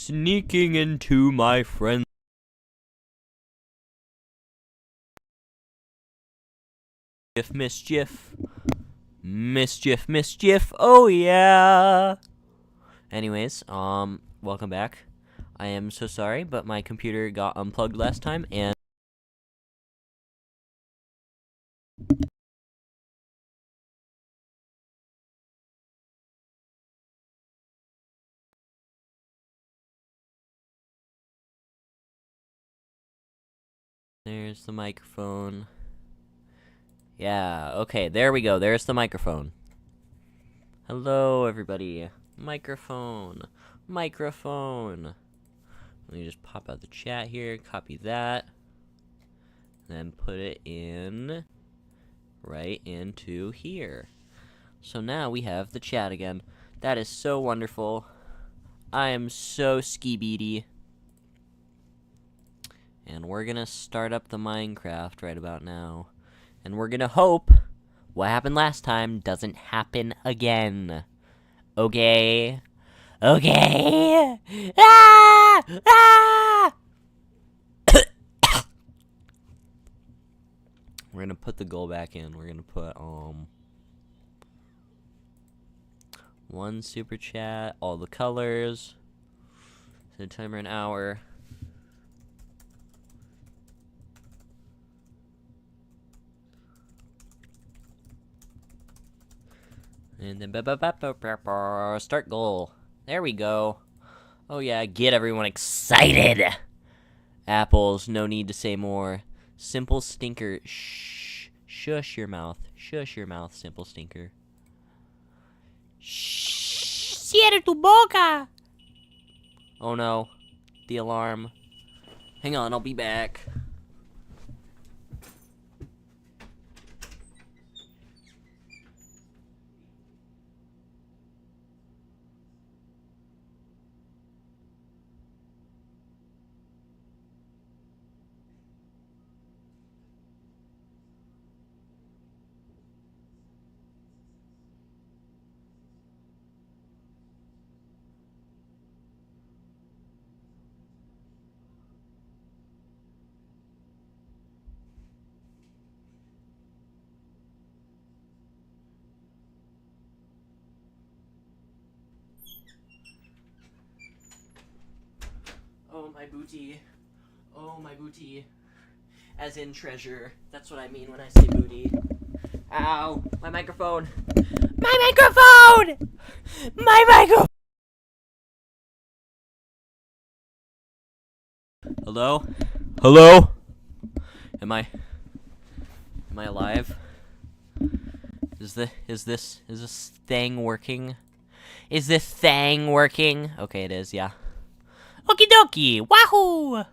sneaking into my friend's mischief. Mischief. Oh yeah. Anyways, welcome back. I am so sorry, but my computer got unplugged last time, and there's the microphone. Yeah, okay, there we go. There's the microphone. Hello, everybody. Microphone. Let me just pop out the chat here, copy that, then put it in right into here. So now we have the chat again. That is so wonderful. I am so ski-beady. And we're gonna start up the Minecraft right about now. And we're gonna hope what happened last time doesn't happen again. Okay? Okay! Ah! Ah! We're gonna put the goal back in. We're gonna put, one super chat, all the colors, set timer an hour. And then start goal. There we go. Oh yeah, get everyone excited. Apples, no need to say more. Simple stinker. Shh. Shush your mouth. Shush your mouth, simple stinker. Shh. Cierra tu boca. Oh no. The alarm. Hang on, I'll be back. Oh, my booty. Oh, my booty. As in treasure. That's what I mean when I say booty. Ow! My microphone! My microphone! My microphone! Hello? Hello? Am I alive? Is this thing working? Is this thing working? Okay, it is, yeah. Okie dokie! Wahoo!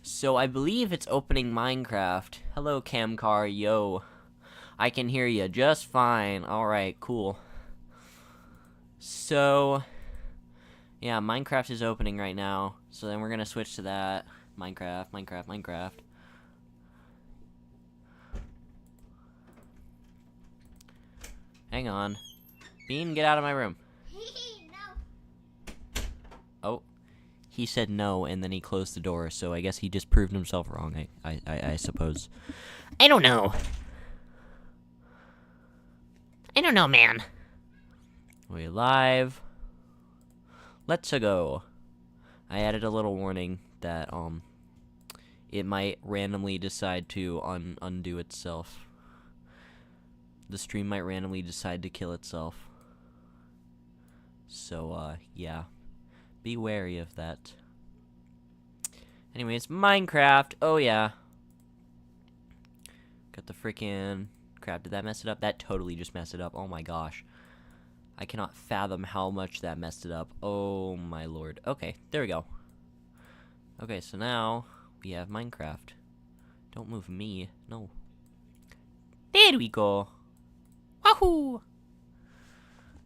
So I believe it's opening Minecraft. Hello, Camcar, yo. I can hear you just fine. Alright, cool. So, yeah, Minecraft is opening right now. So then we're gonna switch to that. Minecraft. Hang on. Bean, get out of my room. No. Oh. He said no, and then he closed the door, so I guess he just proved himself wrong, I suppose. I don't know, man. We live. Let's go. I added a little warning that, it might randomly decide to undo itself. The stream might randomly decide to kill itself. So, yeah. Be wary of that. Anyways, Minecraft. Oh, yeah. Got the freaking... Crap, did that mess it up? That totally just messed it up. Oh, my gosh. I cannot fathom how much that messed it up. Oh, my lord. Okay, there we go. Okay, so now we have Minecraft. Don't move me. No. There we go. Wahoo!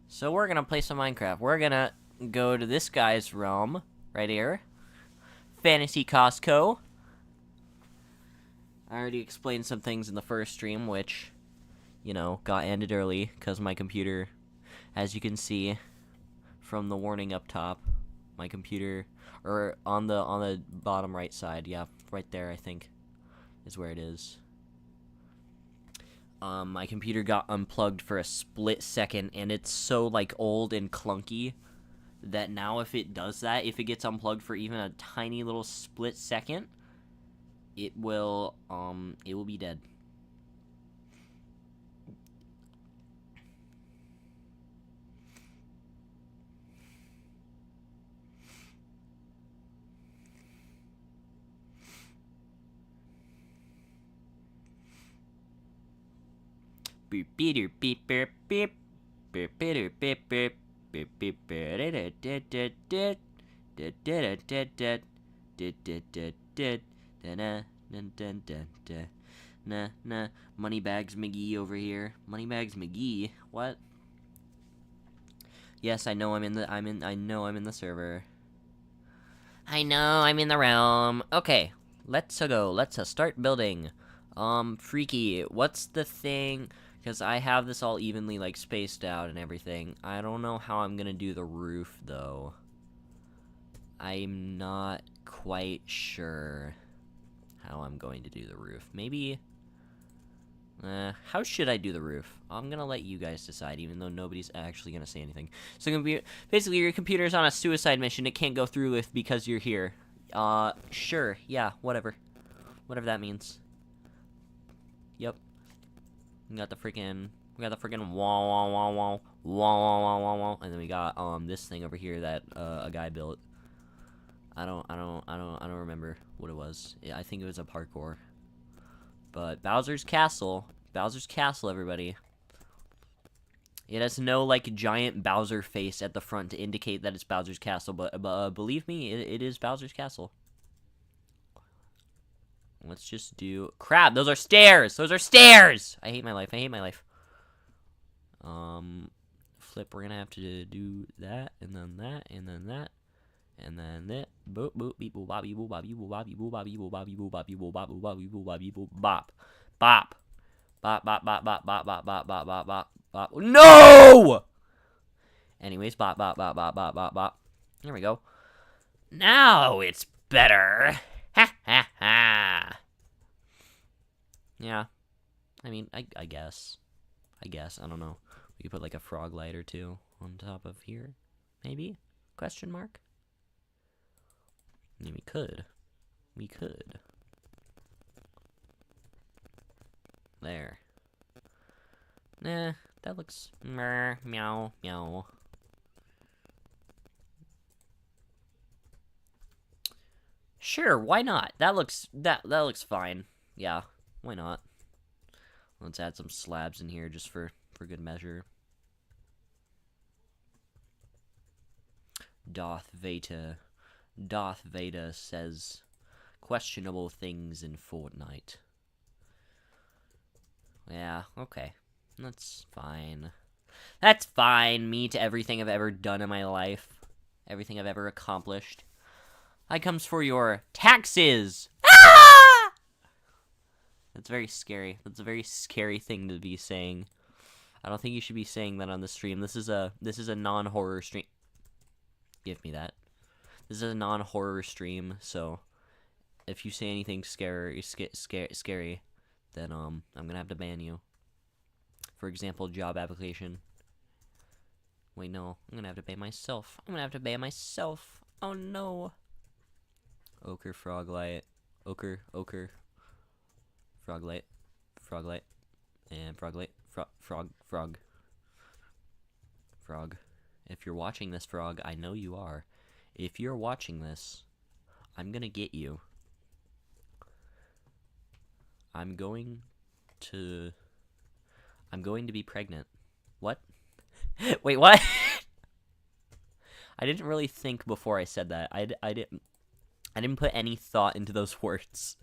So we're gonna play some Minecraft. We're gonna go to this guy's realm right here. Fantasy Costco. I already explained some things in the first stream, which, you know, got ended early because my computer, as you can see from the warning up top, My computer, or on the bottom right side. Yeah, right there, I think, is where it is. My computer got unplugged for a split second, and it's so, like, old and clunky that now if it does that, if it gets unplugged for even a tiny little split second, it will be dead. Beep beep beep beep beep beep beep beep beep beep beep nah. Moneybags McGee over here. Moneybags McGee? What? Yes, I know I'm in the server. I know I'm in the realm. Okay, let's go. Let's start building. Freaky, what's the thing? Because I have this all evenly, like, spaced out and everything. I don't know how I'm gonna do the roof, though. I'm not quite sure how I'm going to do the roof. Maybe... how should I do the roof? I'm gonna let you guys decide, even though nobody's actually gonna say anything. So, basically, your computer's on a suicide mission. It can't go through with because you're here. Sure. Yeah, whatever. Whatever that means. Yep. We got the freaking wall, and then we got this thing over here that a guy built. I don't remember what it was. I think it was a parkour. But Bowser's Castle, everybody. It has no, like, giant Bowser face at the front to indicate that it's Bowser's Castle, but believe me, it is Bowser's Castle. Let's just do... Crap, those are stairs! Those are stairs! I hate my life, Flip, we're gonna have to do that, and then that, and then that. And then that. Boop, boop, beep, boop, bop, beep, boop, bop, beep, boop, bop, beep, boop, bop, beep, boop, bop, beep, boop, bop, beep, boop, bop, beep, boop, bop, beep, boop, bop, beep, boop, bop. Bop. Bop, bop, bop, bop, bop, bop, bop, bop, bop, bop, bop. No! Anyways, bop, bop, bop, bop, bop, bop, bop. There we go. Now it's better. Ha, ha, ha. Yeah. I mean, I guess. I don't know. We could put, like, a frog light or two on top of here. Maybe? Question mark? I mean, we could. There. Nah, that looks... meow, meow. Sure, why not? That looks fine. Yeah, why not? Let's add some slabs in here just for good measure. Darth Vader says questionable things in Fortnite. Yeah, okay. That's fine. That's fine. Me to everything I've ever done in my life. Everything I've ever accomplished. I comes for your taxes! Ah! That's very scary. That's a very scary thing to be saying. I don't think you should be saying that on the stream. This is a non-horror stream. Give me that. This is a non-horror stream, so if you say anything scary, then I'm gonna have to ban you. For example, job application. Wait, no, I'm gonna have to ban myself. Oh no. Ochre froglight. Ochre. Froglight. And froglight. Frog. If you're watching this, Frog, I know you are. If you're watching this, I'm gonna get you. I'm going to be pregnant. What? Wait, what? I didn't really think before I said that. I didn't put any thought into those words.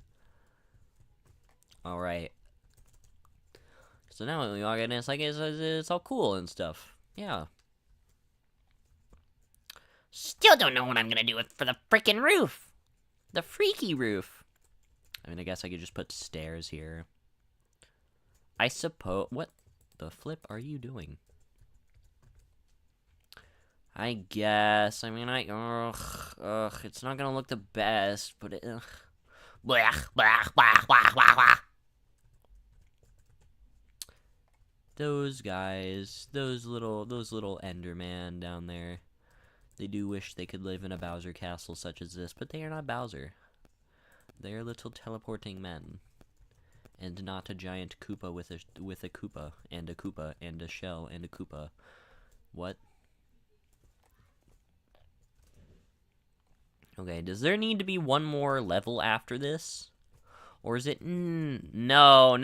Alright. So now we all get it's like it's all cool and stuff. Yeah. Still don't know what I'm gonna do for the frickin' roof. The freaky roof. I mean, I guess I could just put stairs here. I suppose... What the flip are you doing? I guess. I mean, it's not gonna look the best, but ugh. Blah, blah, blah, blah, blah, blah. Those guys, those little Enderman down there, they do wish they could live in a Bowser castle such as this, but they are not Bowser. They are little teleporting men, and not a giant Koopa with a Koopa and a Koopa and a shell and a Koopa. What? Okay, does there need to be one more level after this? Or is it... No.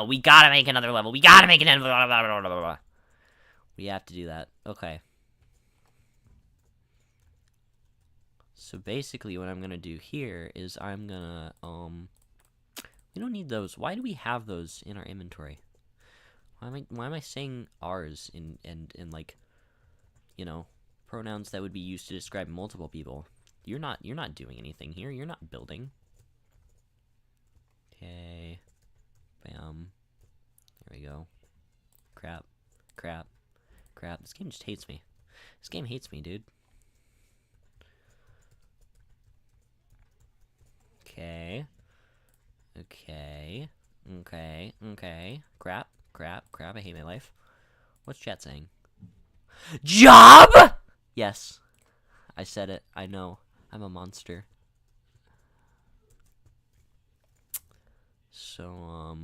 We gotta make another level. We gotta make another level. We have to do that. Okay. So basically what I'm gonna do here is I'm gonna, we don't need those. Why do we have those in our inventory? Why am I saying ours in like, you know, pronouns that would be used to describe multiple people? You're not doing anything here. You're not building. Okay. Bam. There we go. Crap. This game just hates me. This game hates me, dude. Okay. Crap. I hate my life. What's chat saying? Job? Yes. I said it. I know. I'm a monster. So,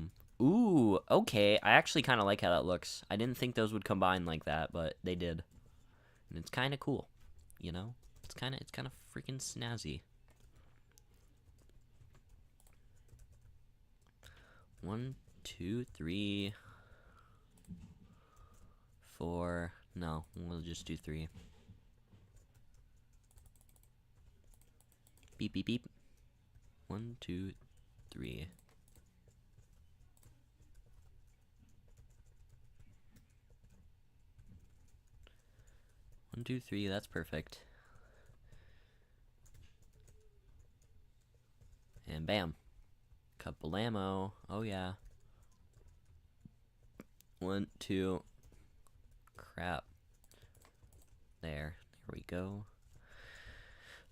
ooh, okay. I actually kind of like how that looks. I didn't think those would combine like that, but they did. And it's kind of cool, you know? It's kind of freaking snazzy. 1, 2, 3, 4. No, we'll just do 3. Beep, beep, beep. 1, 2, 3. One, two, three, that's perfect. And bam. Couple ammo. Oh yeah. 1, 2. Crap. There we go.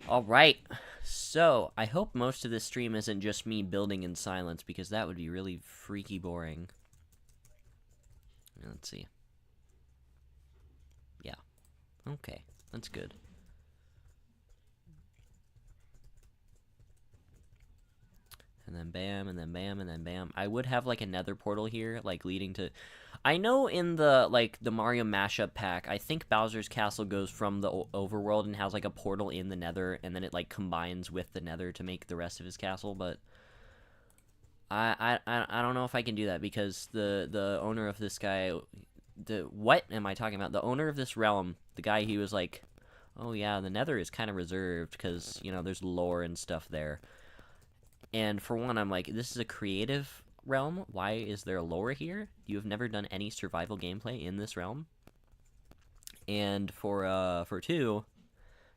Alright. So, I hope most of this stream isn't just me building in silence, because that would be really freaky boring. Let's see. Yeah. Okay. That's good. And then bam, and then bam, and then bam. I would have, like, a nether portal here, like, leading to... I know in the, like, the Mario mashup pack, I think Bowser's Castle goes from the overworld and has, like, a portal in the nether, and then it, like, combines with the nether to make the rest of his castle, but... I don't know if I can do that, because the owner of this guy... What am I talking about? The owner of this realm, the guy, he was like, oh yeah, the nether is kind of reserved, because, you know, there's lore and stuff there. And for one, I'm like, this is a creative realm. Why is there lore here? You have never done any survival gameplay in this realm. And for two,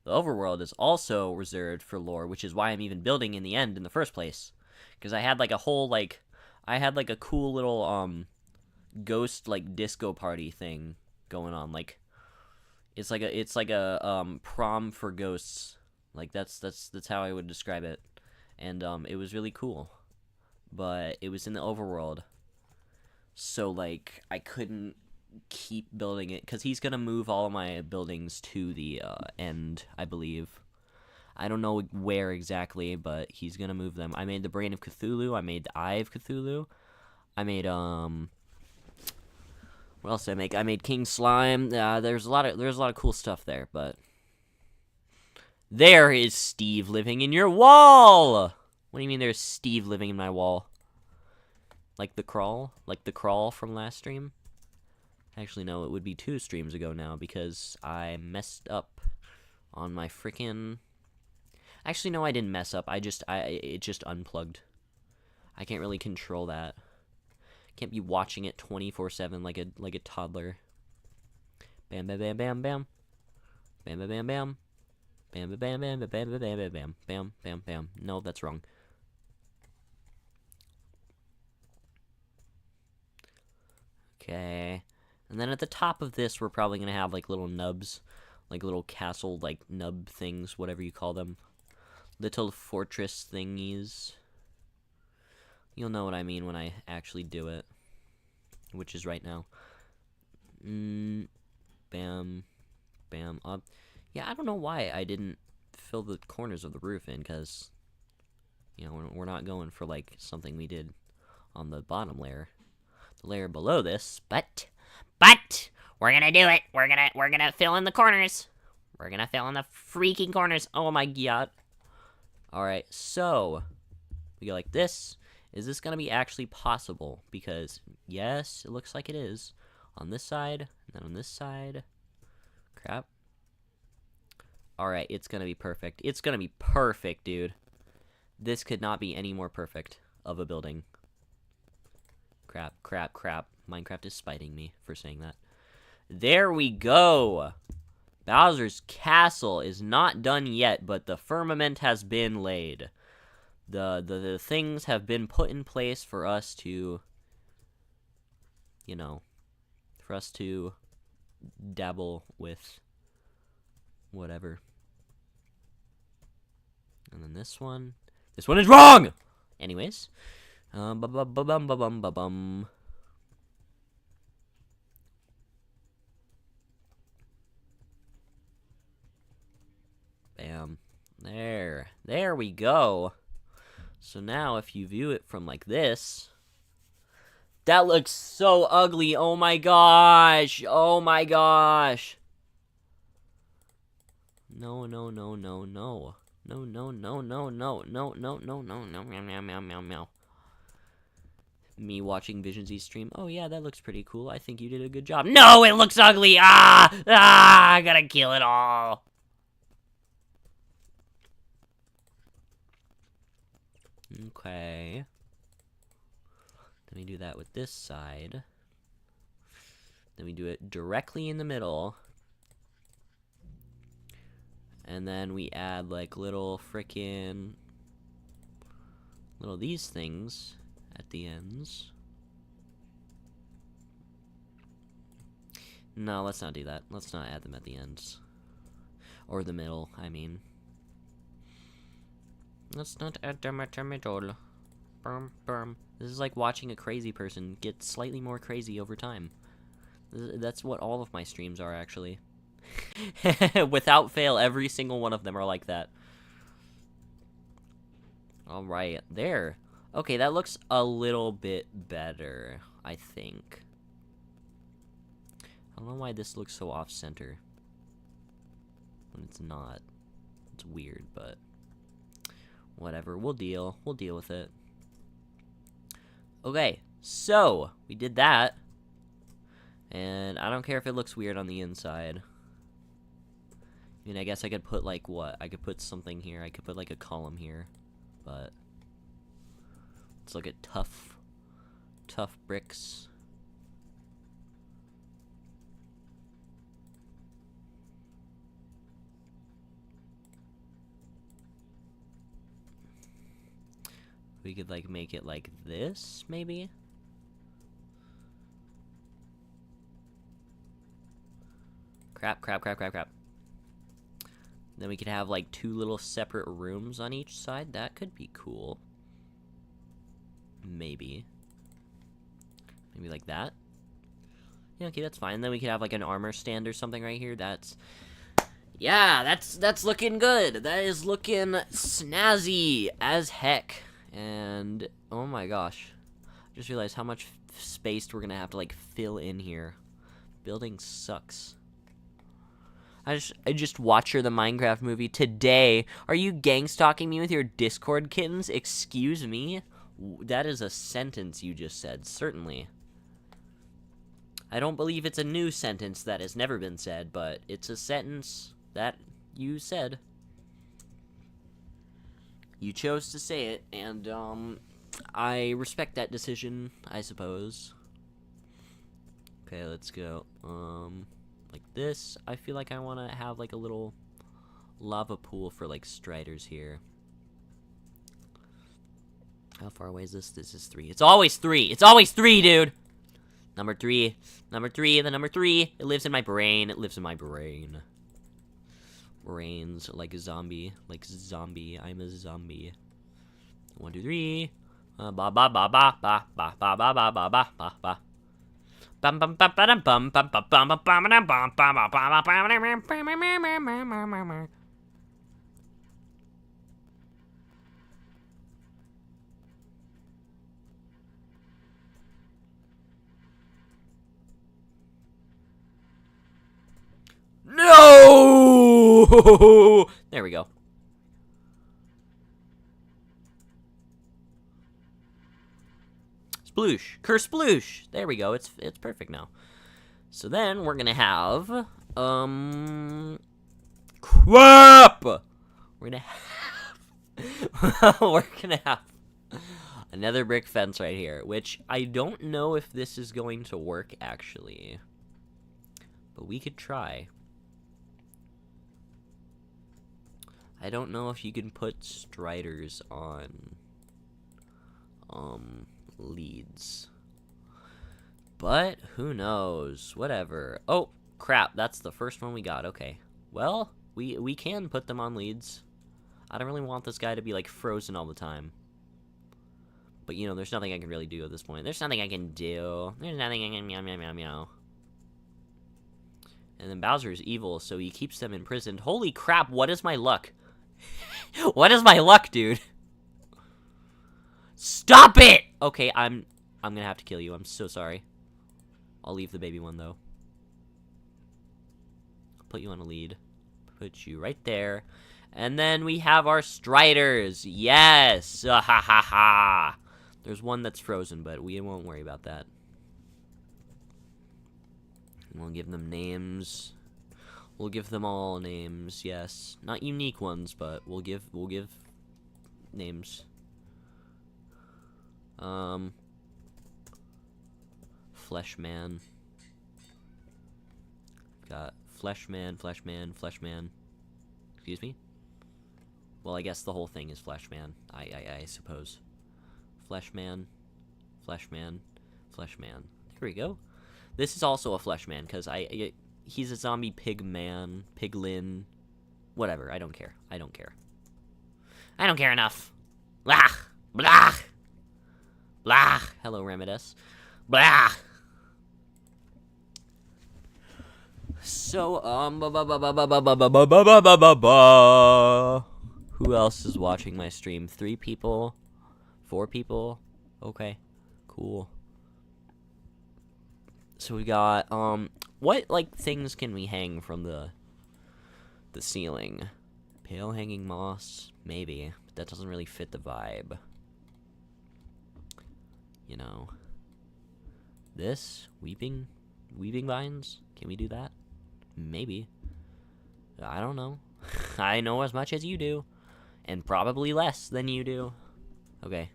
the overworld is also reserved for lore, which is why I'm even building in the end in the first place. Because I had like a whole like, I had like a cool little ghost like disco party thing going on. Like, it's like a prom for ghosts. Like that's how I would describe it. And it was really cool, but it was in the overworld, so like I couldn't keep building it because he's gonna move all of my buildings to the end, I believe. I don't know where exactly, but he's gonna move them. I made the Brain of Cthulhu. I made the Eye of Cthulhu. I made what else did I make? I made King Slime. There's a lot of cool stuff there, but. There is Steve living in your wall! What do you mean there's Steve living in my wall? Like the crawl? Like the crawl from last stream? Actually, no, it would be 2 streams ago now, because I messed up on my frickin'... Actually, no, I didn't mess up. It just unplugged. I can't really control that. Can't be watching it 24/7 like a toddler. Bam, bam, bam, bam, bam. Bam, bam, bam, bam. Bam, bam, bam, bam, bam, bam, bam, bam, bam, bam, bam, bam. No, that's wrong. Okay. And then at the top of this, we're probably going to have, like, little nubs. like little castle, like nub things, whatever you call them. Little fortress thingies. You'll know what I mean when I actually do it, which is right now. Bam, bam, up. Yeah, I don't know why I didn't fill the corners of the roof in, because, you know, we're not going for, like, something we did on the bottom layer. The layer below this, but, we're gonna do it. We're gonna fill in the corners. We're gonna fill in the freaking corners. Oh my god. Alright, so, we go like this. Is this gonna be actually possible? Because, yes, it looks like it is. On this side, and then on this side. Crap. Alright, it's gonna be perfect. It's gonna be perfect, dude. This could not be any more perfect of a building. Crap, crap, crap. Minecraft is spiting me for saying that. There we go! Bowser's castle is not done yet, but the firmament has been laid. The things have been put in place for us to, you know, for us to dabble with whatever. And then this one is wrong! Anyways, ba-bum. Bam. There we go. So now, if you view it from like this, that looks so ugly. Oh my gosh. Oh my gosh. No. No. Meow. Me watching Vision Z stream. Oh yeah, that looks pretty cool. I think you did a good job. No, it looks ugly. I gotta kill it all. Okay. Then we do that with this side. Then we do it directly in the middle. And then we add like little frickin' little these things at the ends. No, let's not do that. Let's not add them at the ends. Or the middle, I mean. Let's not add them at the middle. This is like watching a crazy person get slightly more crazy over time. That's what all of my streams are, actually. Without fail, every single one of them are like that. Alright, there. Okay, that looks a little bit better, I think. I don't know why this looks so off-center. When it's not. It's weird, but whatever, we'll deal with it. Okay, so, we did that. And I don't care if it looks weird on the inside. I mean, I guess I could put, like, what? I could put something here. I could put, like, a column here. But let's look at tough bricks. We could, like, make it like this, maybe? Crap. Then we could have, like, 2 little separate rooms on each side. That could be cool. Maybe. Maybe like that. Yeah, okay, that's fine. Then we could have, like, an armor stand or something right here. Yeah, that's looking good. That is looking snazzy as heck. And, oh my gosh. I just realized how much space we're gonna have to, like, fill in here. Building sucks. I just watched the Minecraft movie today. Are you gang-stalking me with your Discord kittens? Excuse me? That is a sentence you just said, certainly. I don't believe it's a new sentence that has never been said, but it's a sentence that you said. You chose to say it, and, I respect that decision, I suppose. Okay, let's go. Like this. I feel like I want to have, like, a little lava pool for, like, striders here. How far away is this? This is 3. It's always 3! It's always 3, dude! Number 3. The number 3. It lives in my brain. Brains like a zombie. Like zombie. I'm a zombie. 1, 2, 3. Ba ba ba ba ba ba ba ba ba ba ba ba ba ba. Bum bum bum bum bum bum bum bum bum bum bum bum bum. No! There we go. Sploosh. Kersploosh. There we go. It's perfect now. So then we're gonna have crap! We're gonna have another brick fence right here, which I don't know if this is going to work actually. But we could try. I don't know if you can put striders on leads. But who knows? Whatever. Oh, crap. That's the first one we got. Okay. Well, we can put them on leads. I don't really want this guy to be like frozen all the time. But you know, there's nothing I can really do at this point. There's nothing I can do. There's nothing I can meow meow meow meow. And then Bowser is evil, so he keeps them imprisoned. Holy crap, what is my luck? What is my luck, dude? Stop it! Okay, I'm gonna have to kill you. I'm so sorry. I'll leave the baby one, though. I'll put you on a lead. Put you right there. And then we have our Striders. Yes! Ha ha ha! There's one that's frozen, but we won't worry about that. We'll give them names. We'll give them all names, yes. Not unique ones, but we'll give names. Fleshman. Got Fleshman, Fleshman, Fleshman. Excuse me? Well, I guess the whole thing is Fleshman, I suppose. Fleshman, Fleshman, Fleshman. There we go. This is also a Fleshman, because he's a zombie pig man, piglin, whatever, I don't care. I don't care. I don't care enough. Blah! Blah! Blah! Hello, Remedus. Blah! So, who else is watching my stream? 3 people? 4 people? Okay, cool. So we got, what, like, things can we hang from the ceiling? Pale hanging moss? Maybe. But that doesn't really fit the vibe. You know. This? Weeping vines? Can we do that? Maybe. I don't know. I know as much as you do. And probably less than you do. Okay.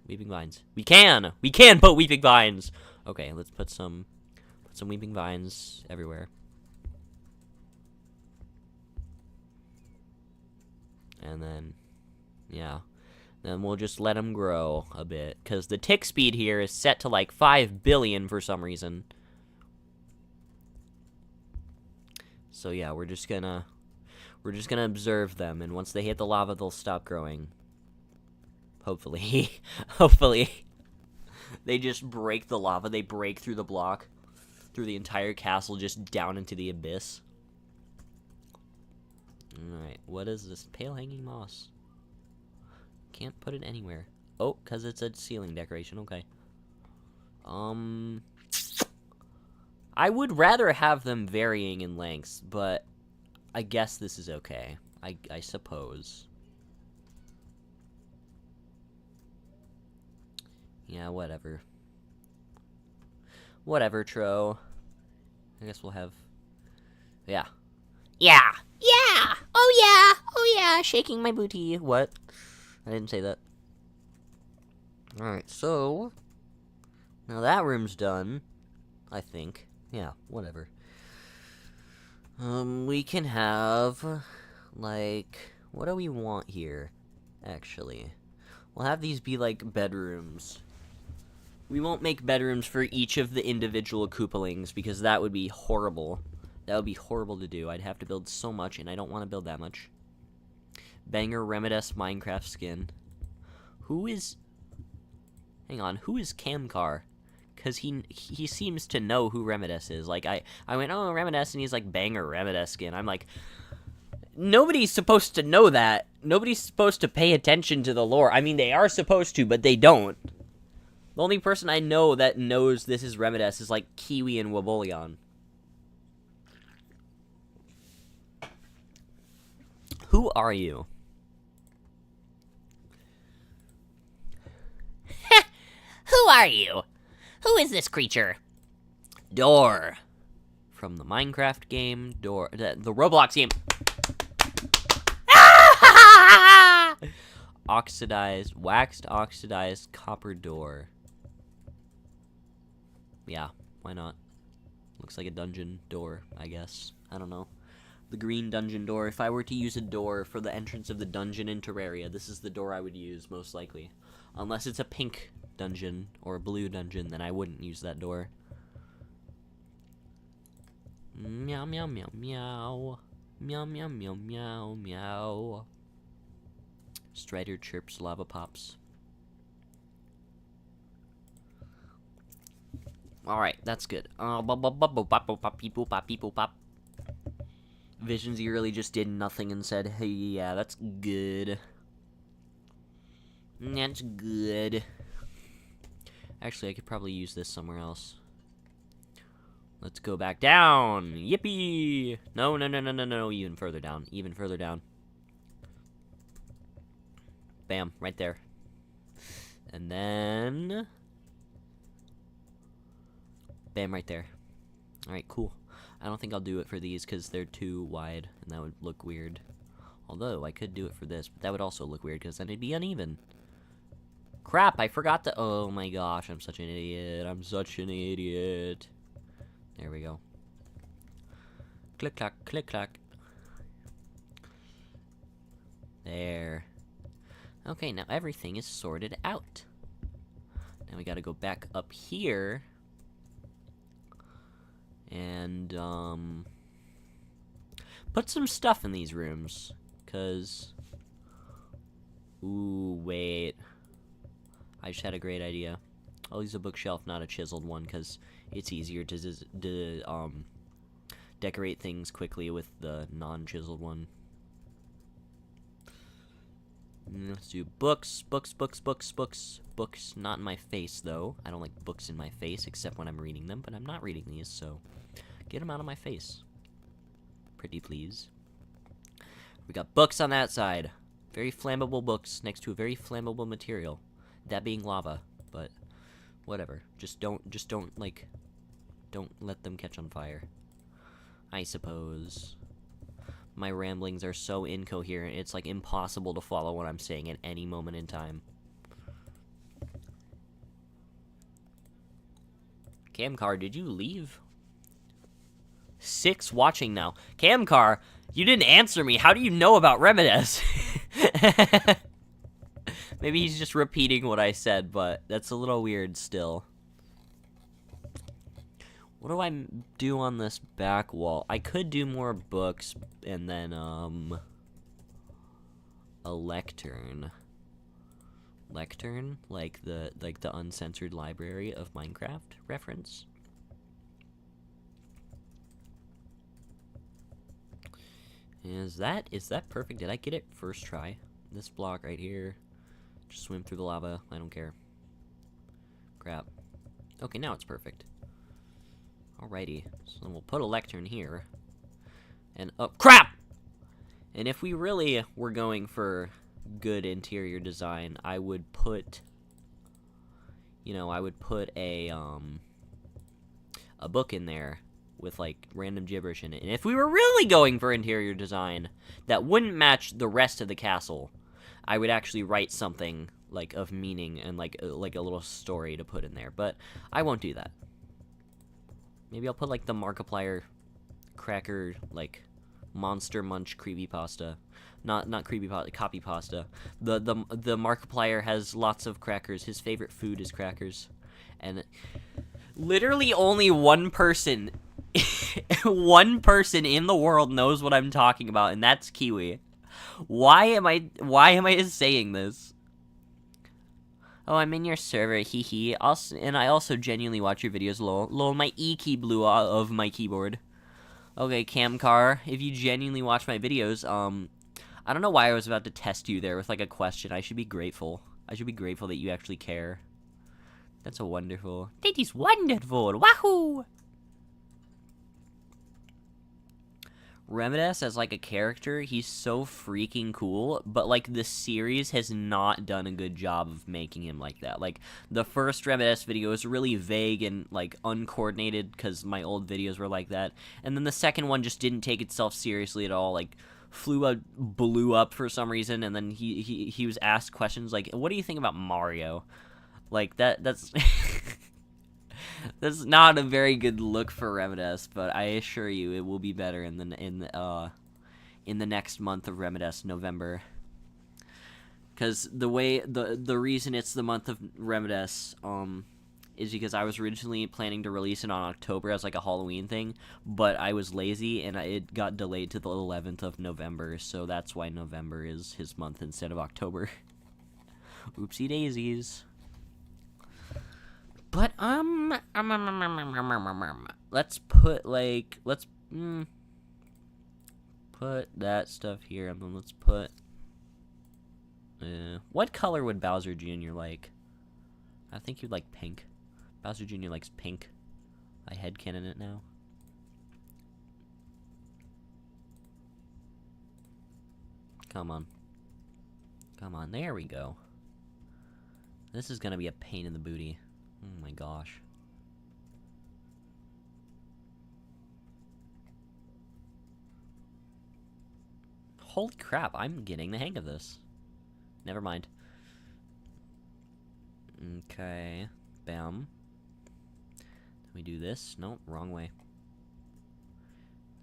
Weeping vines. We can put weeping vines! Okay, let's put some weeping vines everywhere. And then, yeah. Then we'll just let them grow a bit. Because the tick speed here is set to like 5 billion for some reason. So yeah, we're just gonna observe them. And once they hit the lava, they'll stop growing. Hopefully. Hopefully. They just break the lava. They break through the block. Through the entire castle, just down into the abyss. Alright, what is this? Pale hanging moss. Can't put it anywhere. Oh, because it's a ceiling decoration. Okay. I would rather have them varying in lengths, but I guess this is okay. I suppose. Yeah, whatever. Whatever, Tro. I guess we'll have... Yeah. Yeah! Yeah! Oh yeah! Oh yeah! Shaking my booty. What? I didn't say that. Alright, so... Now that room's done. I think. Yeah, whatever. We can have... Like... What do we want here? Actually. We'll have these be like bedrooms. We won't make bedrooms for each of the individual Koopalings, because that would be horrible. That would be horrible to do. I'd have to build so much, and I don't want to build that much. Banger Remedies Minecraft skin. Who is... Hang on, who is Camcar? Because he seems to know who Remedies is. Like, I went, oh, Remedies, and he's like, banger Remedies skin. I'm like, nobody's supposed to know that. Nobody's supposed to pay attention to the lore. I mean, they are supposed to, but they don't. The only person I know that knows this is Remedies is, like, Kiwi and Wobolion. Who are you? Who are you? Who is this creature? Door. From the Minecraft game, Door. The Roblox game. Waxed oxidized copper door. Yeah, why not? Looks like a dungeon door, I guess. I don't know. The green dungeon door. If I were to use a door for the entrance of the dungeon in Terraria, this is the door I would use, most likely. Unless it's a pink dungeon or a blue dungeon, then I wouldn't use that door. Meow, meow, meow, meow. Meow, meow, meow, meow, meow. Strider chirps, lava pops. Alright, that's good. Visions eerily just did nothing and said, hey, yeah, that's good. That's good. Actually, I could probably use this somewhere else. Let's go back down. Yippee! No, no, no, no, no, no, even further down. Even further down. Bam, right there. And then... Bam, right there. Alright, cool. I don't think I'll do it for these because they're too wide, and that would look weird. Although, I could do it for this, but that would also look weird because then it'd be uneven. Crap, I forgot to... Oh my gosh, I'm such an idiot. I'm such an idiot. There we go. Click, clack, click, clack. There. Okay, now everything is sorted out. Now we gotta go back up here. And, put some stuff in these rooms. 'Cause... Ooh, wait. I just had a great idea. I'll use a bookshelf, not a chiseled one, because it's easier to decorate things quickly with the non-chiseled one. Let's do books, books, books, books, books, books. Not in my face, though. I don't like books in my face, except when I'm reading them, but I'm not reading these, so get them out of my face. Pretty please. We got books on that side. Very flammable books next to a very flammable material. That being lava, but whatever. Just don't let them catch on fire. I suppose. My ramblings are so incoherent, it's like impossible to follow what I'm saying at any moment in time. Camcar, did you leave? 6 watching now. Camcar, you didn't answer me. How do you know about Remedies? Maybe he's just repeating what I said, but that's a little weird still. What do I do on this back wall? I could do more books and then, a lectern. Lectern? Like the uncensored library of Minecraft reference? Is that perfect? Did I get it first try? This block right here. Just swim through the lava. I don't care. Crap. Okay, now it's perfect. Alrighty. So then we'll put a lectern here. And, oh, crap! And if we really were going for good interior design, I would put, you know, I would put a book in there with, like, random gibberish in it. And if we were really going for interior design that wouldn't match the rest of the castle, I would actually write something, like, of meaning and, like a little story to put in there. But I won't do that. Maybe I'll put, like, the Markiplier cracker, like, Monster Munch creepypasta. Not creepypasta, copypasta. The Markiplier has lots of crackers. His favorite food is crackers. And literally only one person One person in the world knows what I'm talking about, and that's Kiwi. Why am I saying this? Oh, I'm in your server, hee hee. And I also genuinely watch your videos, lol. Lol, my E key blew out of my keyboard. Okay, Camcar, if you genuinely watch my videos, I don't know why I was about to test you there with, like, a question. I should be grateful. I should be grateful that you actually care. That's a wonderful. That is wonderful. Wahoo! Remedies as, like, a character, he's so freaking cool, but, like, the series has not done a good job of making him like that. Like, the first Remedies video is really vague and, like, uncoordinated, because my old videos were like that, and then the second one just didn't take itself seriously at all, like, blew up for some reason, and then he was asked questions like, what do you think about Mario? Like, that's... That's not a very good look for Remedies, but I assure you it will be better in the next month of Remedies, November. Because the reason it's the month of Remedies is because I was originally planning to release it on October as like a Halloween thing, but I was lazy and it got delayed to the 11th of November, so that's why November is his month instead of October. Oopsie daisies. But, let's put, like, put that stuff here, and then let's put, what color would Bowser Jr. like? I think he'd like pink. Bowser Jr. likes pink. I headcanon it now. Come on. Come on, there we go. This is gonna be a pain in the booty. Oh my gosh. Holy crap, I'm getting the hang of this. Never mind. Okay. Bam. We do this. Nope, wrong way.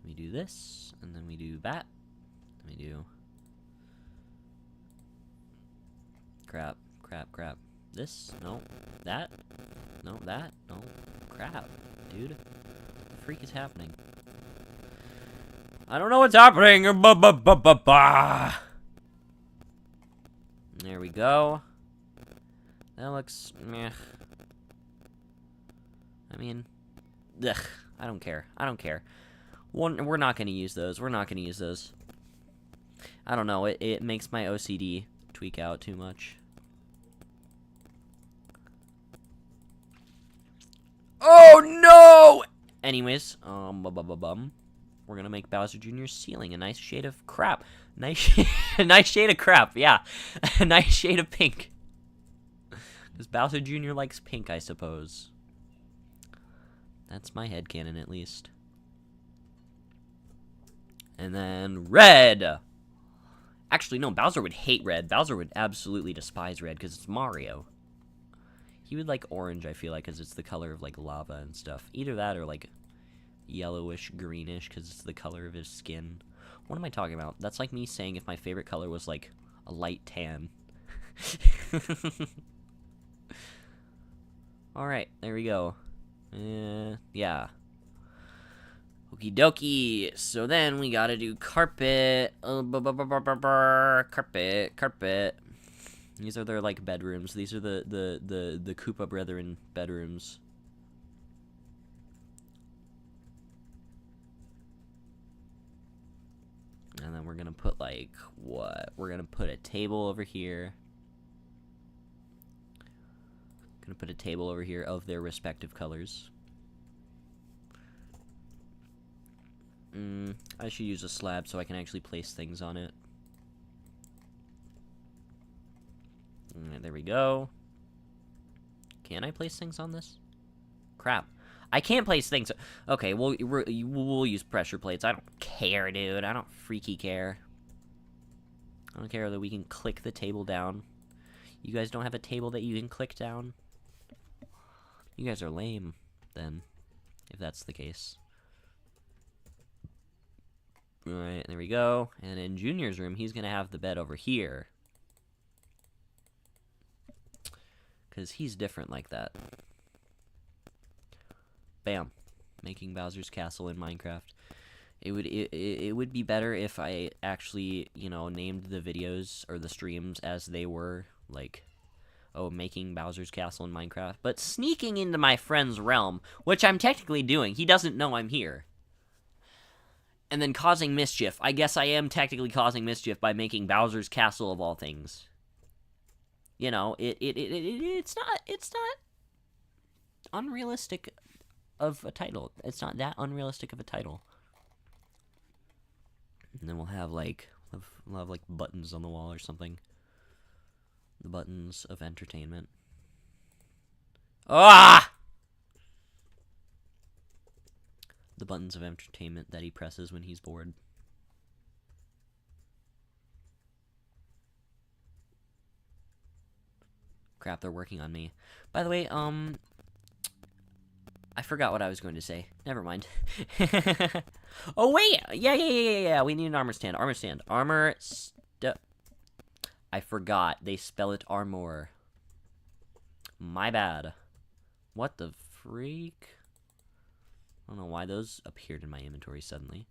We do this, and then we do that. Then we do... Crap, crap, crap. This? No. That? No, that? No. Crap, dude. What the freak is happening? I don't know what's happening! There we go. That looks meh. I mean, ugh, I don't care. I don't care. We're not gonna use those. We're not gonna use those. I don't know. It makes my OCD tweak out too much. Oh no! Anyways, we're gonna make Bowser Jr.'s ceiling a nice shade of crap. A nice shade of crap, yeah. A nice shade of pink. Because Bowser Jr. likes pink, I suppose. That's my headcanon, at least. And then red! Actually, no, Bowser would hate red. Bowser would absolutely despise red, because it's Mario. He would like orange, I feel like, because it's the color of, like, lava and stuff. Either that or, like, yellowish, greenish, because it's the color of his skin. What am I talking about? That's like me saying if my favorite color was, like, a light tan. Alright, there we go. Yeah. Okie dokie. So then we gotta do carpet. Carpet. These are their, like, bedrooms. These are the Koopa Brethren bedrooms. And then we're gonna put, like, what? We're gonna put a table over here. Gonna put a table over here of their respective colors. I should use a slab so I can actually place things on it. Alright, there we go. Can I place things on this? Crap. I can't place things. Okay, we'll use pressure plates. I don't care, dude. I don't freaky care. I don't care that we can click the table down. You guys don't have a table that you can click down? You guys are lame, then, if that's the case. Alright, there we go. And in Junior's room, he's gonna have the bed over here. Because he's different like that. Bam. making Bowser's Castle in Minecraft. It would be better if I actually, you know, named the videos or the streams as they were, like, oh, making Bowser's Castle in Minecraft, but sneaking into my friend's realm, which I'm technically doing. He doesn't know I'm here. And then causing mischief. I guess I am technically causing mischief by making Bowser's Castle of all things. You know, it's not unrealistic of a title. It's not that unrealistic of a title. And then we'll have like buttons on the wall or something. The buttons of entertainment. Ah! The buttons of entertainment that he presses when he's bored. Crap, they're working on me. By the way, I forgot what I was going to say. Never mind. Oh, wait! Yeah. We need an armor stand. I forgot. They spell it armor. My bad. What the freak? I don't know why those appeared in my inventory suddenly.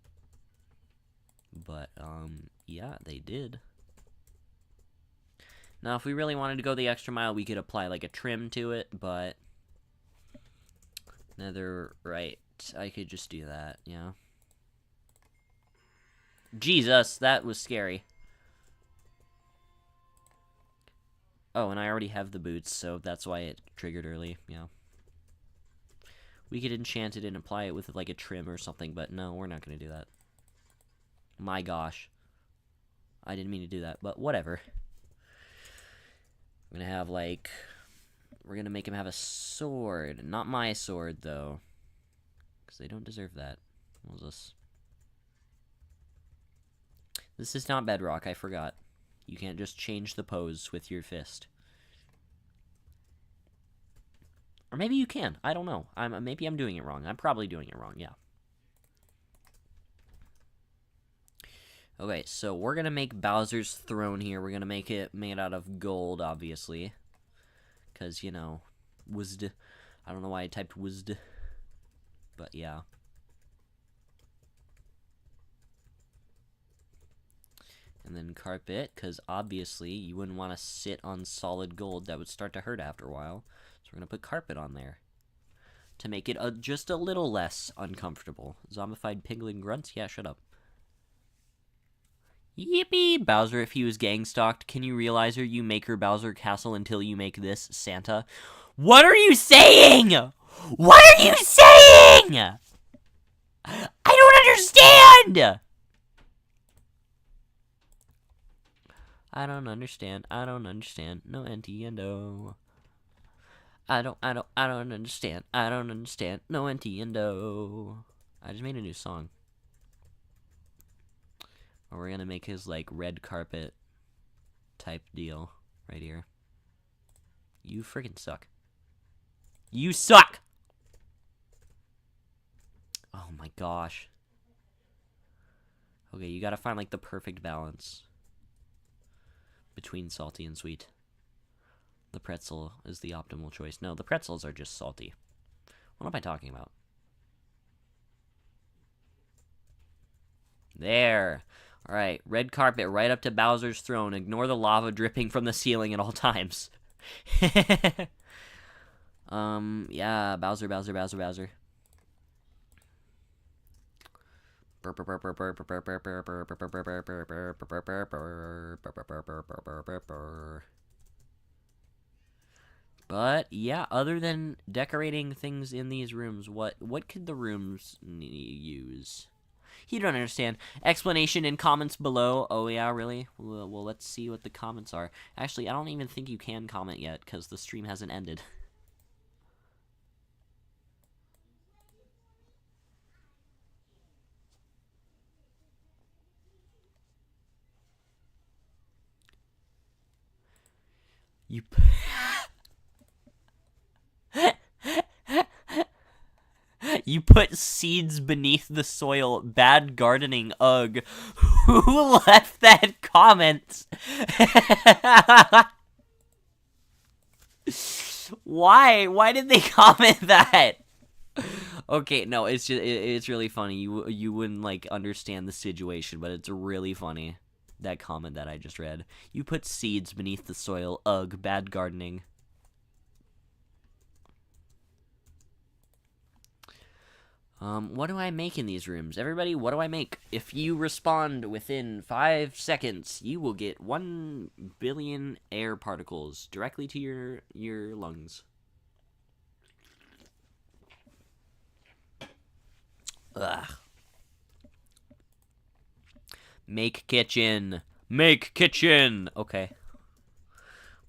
But, yeah, they did. Now, if we really wanted to go the extra mile, we could apply, like, a trim to it, but... Netherite. I could just do that, yeah. Jesus, that was scary. Oh, and I already have the boots, so that's why it triggered early, yeah. We could enchant it and apply it with, like, a trim or something, but no, we're not gonna do that. My gosh. I didn't mean to do that, but whatever. I'm gonna have, like... We're gonna make him have a sword. Not my sword, though. Because they don't deserve that. What was this? This is not bedrock, I forgot. You can't just change the pose with your fist. Or maybe you can. I don't know. Maybe I'm doing it wrong. I'm probably doing it wrong, yeah. Okay, so we're gonna make Bowser's throne here. We're gonna make it made out of gold, obviously. Because, you know, WSD. I don't know why I typed WSD. But, yeah. And then carpet, because obviously you wouldn't want to sit on solid gold. That would start to hurt after a while. So we're going to put carpet on there. To make it just a little less uncomfortable. Zombified piglin grunts? Yeah, shut up. Yippee! Bowser, if he was gang stalked, can you realize you make her Bowser Castle until you make this, Santa? What are you saying? What are you saying? I don't understand! I don't understand. No entiendo. I don't understand. No entiendo. I just made a new song. Or we're gonna make his, like, red carpet type deal right here. You freaking suck. You suck! Oh my gosh. Okay, you gotta find, like, the perfect balance between salty and sweet. The pretzel is the optimal choice. No, the pretzels are just salty. What am I talking about? There. Alright, red carpet right up to Bowser's throne. Ignore the lava dripping from the ceiling at all times. Yeah, Bowser. But, yeah, other than decorating things in these rooms, what could the rooms use? You don't understand. Explanation in comments below. Oh, yeah, really? Well, let's see what the comments are. Actually, I don't even think you can comment yet, because the stream hasn't ended. You... You put seeds beneath the soil. Bad gardening, ugh. Who left that comment? Why? Why did they comment that? Okay, no, it's just it's really funny. You wouldn't like understand the situation, but it's really funny. That comment that I just read. You put seeds beneath the soil. Ugh, bad gardening. What do I make in these rooms? Everybody, what do I make? If you respond within 5 seconds, you will get 1 billion air particles directly to your lungs. Ugh. Make kitchen. Make kitchen! Okay.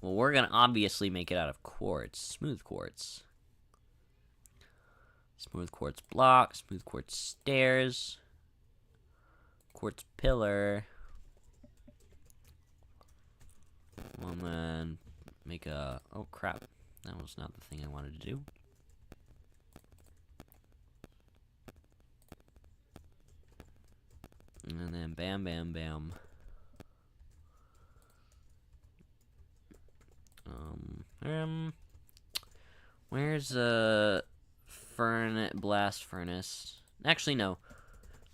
Well, we're gonna obviously make it out of quartz. Smooth quartz. Smooth quartz block, smooth quartz stairs, quartz pillar. And then make a... Oh, crap. That was not the thing I wanted to do. And then bam, bam, bam. Where's a blast furnace? Actually, no.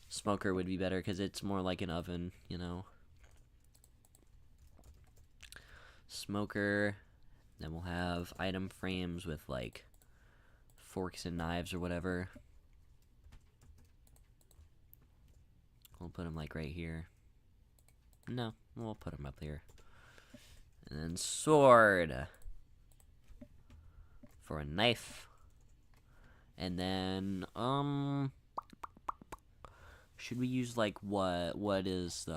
Smoker would be better because it's more like an oven, you know. Smoker. Then we'll have item frames with like forks and knives or whatever. We'll put them like right here. No, we'll put them up here. And then sword for a knife. And then should we use like what is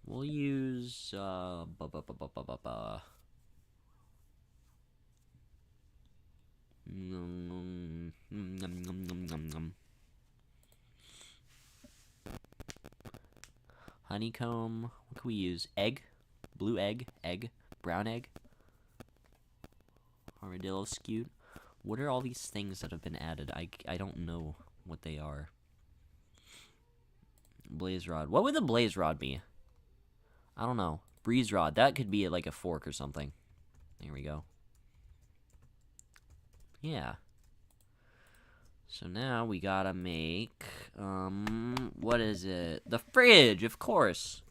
we'll use honeycomb. What can we use? Egg, blue egg, brown egg, armadillo skewed. What are all these things that have been added? I don't know what they are. Blaze rod. What would the blaze rod be? I don't know. Breeze rod. That could be like a fork or something. There we go. Yeah. So now we gotta make, what is it? The fridge, of course.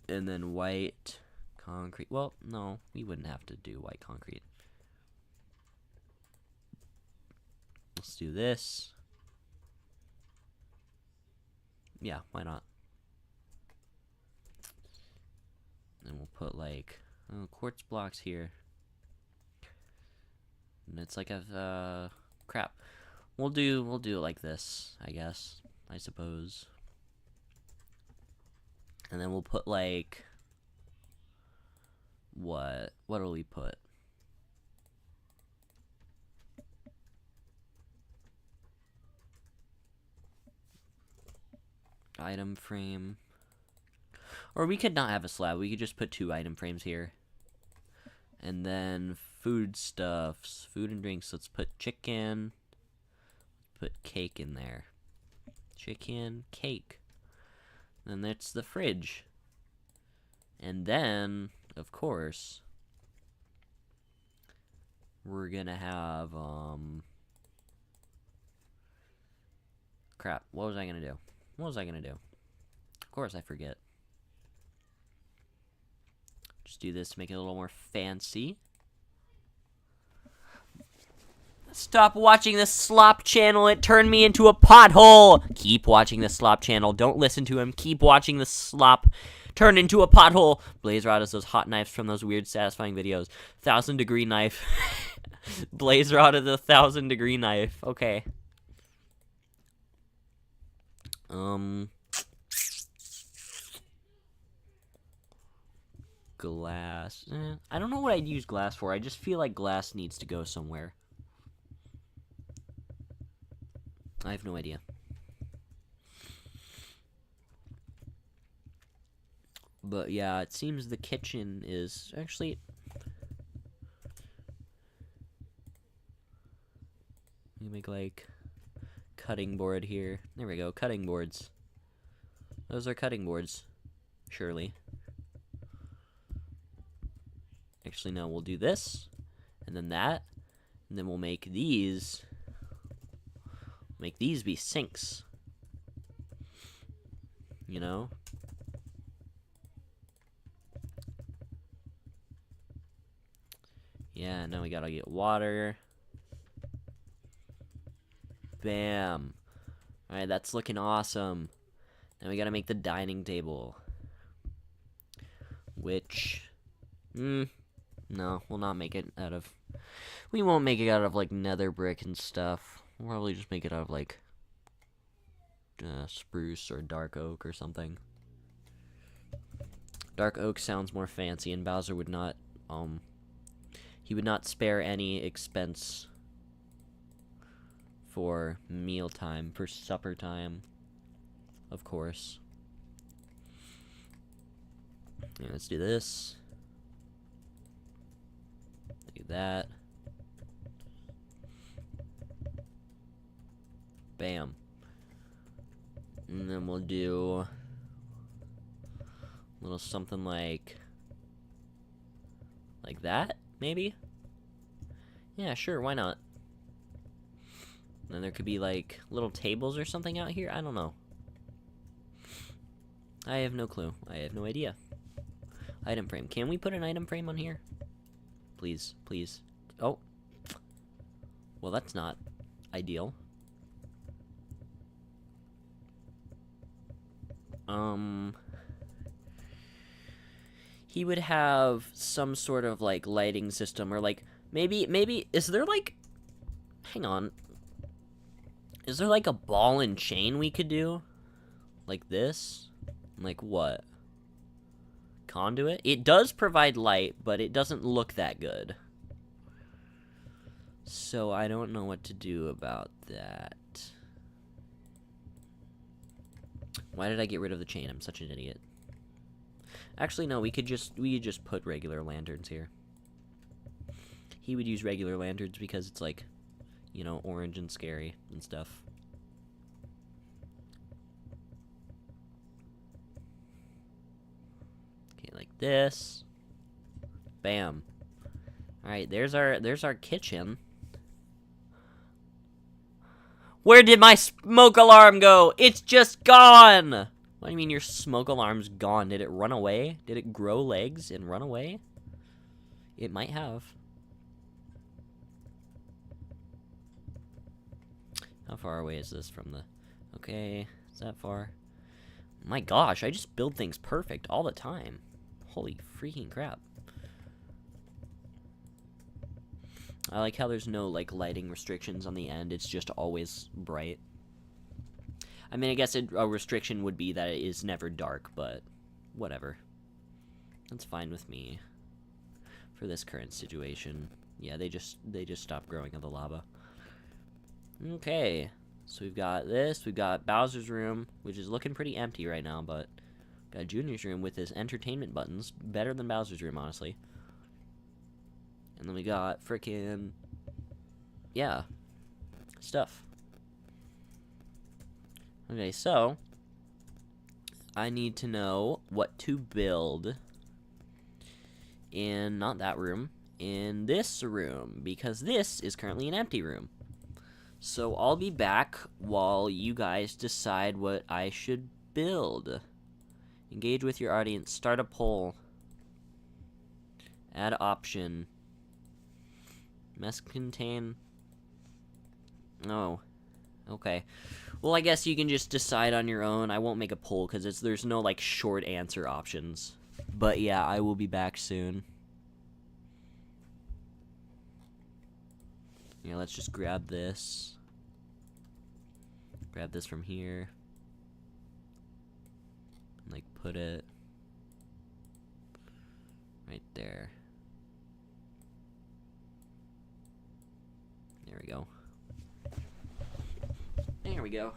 And then white concrete. Well, no, we wouldn't have to do white concrete. Let's do this. Yeah, why not? And we'll put like quartz blocks here. And it's like a crap. We'll do it like this, I guess. I suppose. And then we'll put like what will we put? Item frame. Or we could not have a slab. We could just put 2 item frames here. And then foodstuffs, food and drinks. Let's put chicken. Put cake in there. Chicken, cake. And that's the fridge. And then, of course, we're gonna have, crap, what was I gonna do? What was I gonna do? Of course I forget. Just do this to make it a little more fancy. Stop watching the slop channel. It turned me into a pothole. Keep watching the slop channel. Don't listen to him. Keep watching the slop. Turn into a pothole. Blaze rod is those hot knives from those weird, satisfying videos. 1,000-degree knife. Blaze rod is a 1,000-degree knife. Okay. Glass. I don't know what I'd use glass for. I just feel like glass needs to go somewhere. I have no idea. But yeah, it seems the kitchen is actually... You make like cutting board here. There we go, cutting boards. Those are cutting boards, surely. Actually, no, we'll do this, and then that, and then we'll make these be sinks. You know? Yeah, now we gotta get water. Bam. Alright, that's looking awesome. Now we gotta make the dining table. Which, no, we'll not make it out of, we won't make it out of, like, nether brick and stuff. We'll probably just make it out of, like, spruce or dark oak or something. Dark oak sounds more fancy, and Bowser would not, he would not spare any expense for mealtime, for supper time, of course. Yeah, let's do this. Do that. Bam. And then we'll do a little something like that, maybe? Yeah, sure, why not? And then there could be like little tables or something out here. I don't know. I have no clue. I have no idea. Item frame. Can we put an item frame on here? Please, please. Oh. Well, that's not ideal. He would have some sort of, like, lighting system, or, like, maybe, is there, like, hang on. Is there, like, a ball and chain we could do? Like this? Like what? Conduit? It does provide light, but it doesn't look that good. So I don't know what to do about that. Why did I get rid of the chain? I'm such an idiot. Actually, no, we could just put regular lanterns here. He would use regular lanterns because it's like, you know, orange and scary and stuff. Okay, like this. Bam. Alright, there's our kitchen. Where did my smoke alarm go? It's just gone! What do you mean your smoke alarm's gone? Did it run away? Did it grow legs and run away? It might have. How far away is this from the... Okay, is that far? My gosh, I just build things perfect all the time. Holy freaking crap. I like how there's no, like, lighting restrictions on the end. It's just always bright. I mean, I guess a restriction would be that it is never dark, but whatever. That's fine with me for this current situation. Yeah, they just stopped growing in the lava. Okay, so we've got this. We've got Bowser's room, which is looking pretty empty right now, but got Junior's room with his entertainment buttons. Better than Bowser's room, honestly. And then we got frickin', yeah, stuff. Okay, so I need to know what to build in, not that room, in this room, because this is currently an empty room. So I'll be back while you guys decide what I should build. Engage with your audience, start a poll, add option, must contain, oh, okay. Well, I guess you can just decide on your own. I won't make a poll because there's no, like, short answer options. But yeah, I will be back soon. Yeah, let's just grab this. Grab this from here. And, like, put it right there. There we go. There we go.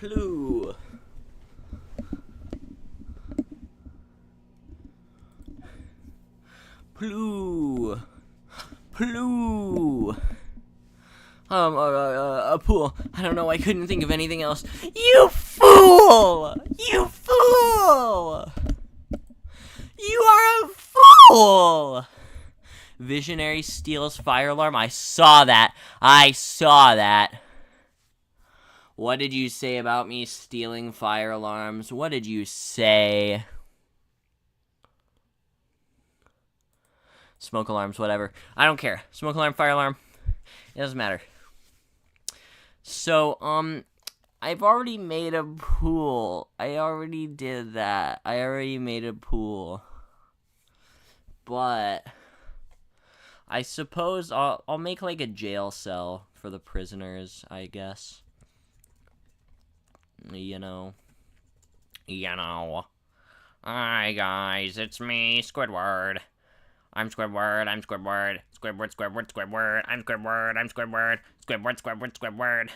Ploo. Ploo. Ploo. A pool. I don't know, I couldn't think of anything else. You fool! You fool! You are a fool! Visionary steals fire alarm. I saw that. I saw that. What did you say about me stealing fire alarms? What did you say? Smoke alarms, whatever. I don't care. Smoke alarm, fire alarm. It doesn't matter. So, I've already made a pool. I already did that. I already made a pool. But I suppose I'll make like a jail cell for the prisoners, I guess. You know. Hi guys, it's me, Squidward. I'm Squidward, I'm Squidward. Squidward, Squidward, Squidward. I'm Squidward, I'm Squidward. Squidward, Squidward, Squidward.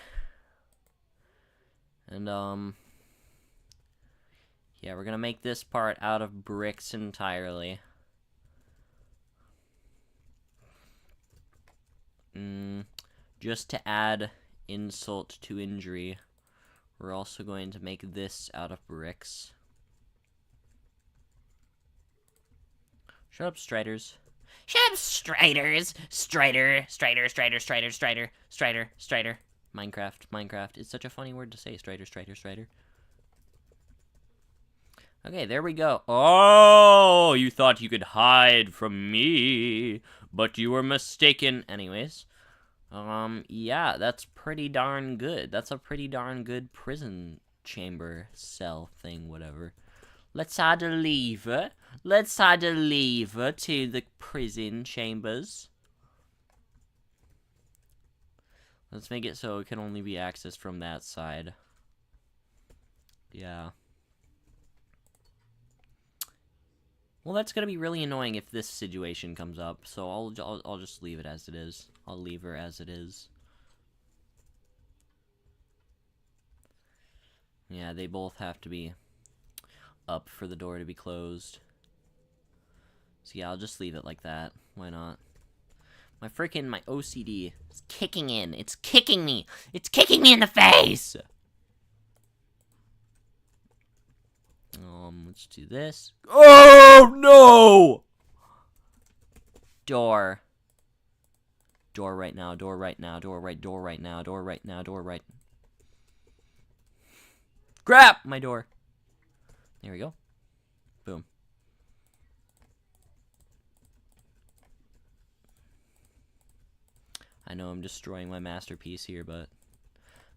And, yeah, we're gonna make this part out of bricks entirely. Just to add insult to injury, we're also going to make this out of bricks. Shut up, Striders. Shut up, Striders! Strider. Minecraft. It's such a funny word to say, Strider. Okay, there we go. Oh, you thought you could hide from me, but you were mistaken. Anyways, yeah, that's pretty darn good. That's a pretty darn good prison chamber cell thing, whatever. Let's add a lever. Let's add a lever to the prison chambers. Let's make it so it can only be accessed from that side. Yeah. Well, that's gonna be really annoying if this situation comes up, so I'll just leave it as it is. I'll leave her as it is. Yeah, they both have to be up for the door to be closed. So yeah, I'll just leave it like that. Why not? My OCD is kicking in. It's kicking me. It's kicking me in the face! Let's do this. Oh, no! Door. Door right now, door right now, door right now. Crap! My door. There we go. Boom. I know I'm destroying my masterpiece here, but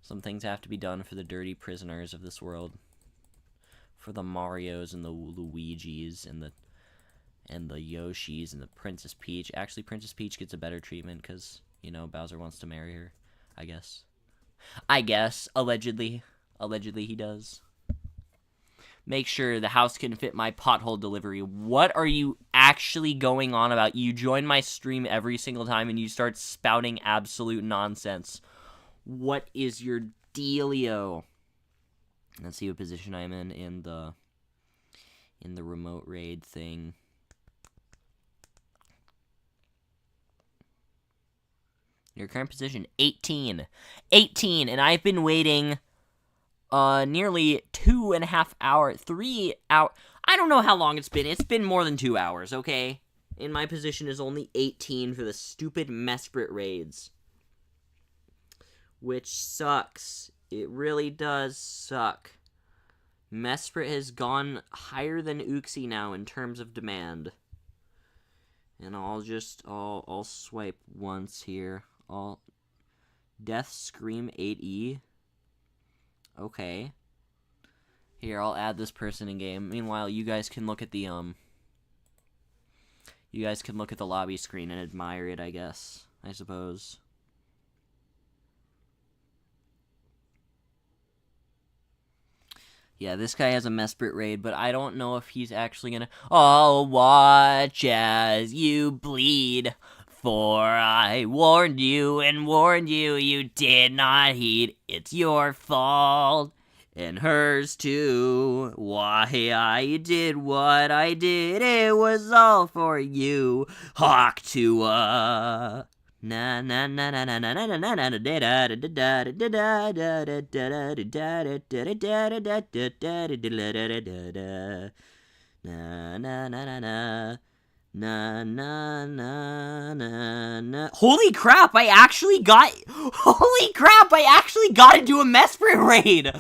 some things have to be done for the dirty prisoners of this world. For the Marios and the Luigis and the Yoshis and the Princess Peach. Actually, Princess Peach gets a better treatment because, you know, Bowser wants to marry her. I guess. Allegedly. Allegedly he does. Make sure the house can fit my pothole delivery. What are you actually going on about? You join my stream every single time and you start spouting absolute nonsense. What is your dealio? Let's see what position I'm in the remote raid thing. Your current position, 18. 18, and I've been waiting nearly 2.5 hours, 3 hours. I don't know how long it's been. It's been more than 2 hours, okay? And my position is only 18 for the stupid Mesprit raids. Which sucks. It really does suck. Mesprit has gone higher than Uxie now in terms of demand. And I'll swipe once here. Death Scream 8E. Okay. Here, I'll add this person in game. Meanwhile, you guys can look at the lobby screen and admire it, I guess. I suppose. Yeah, this guy has a Mesprit raid, but I don't know if he's actually gonna... I'll watch as you bleed, for I warned you and warned you, you did not heed. It's your fault. and hers too. Why I did what I did, it was all for you. Hawk Tua. Na na na na na na na na na na na na na na na. Holy crap! I actually got into a Mesprit raid.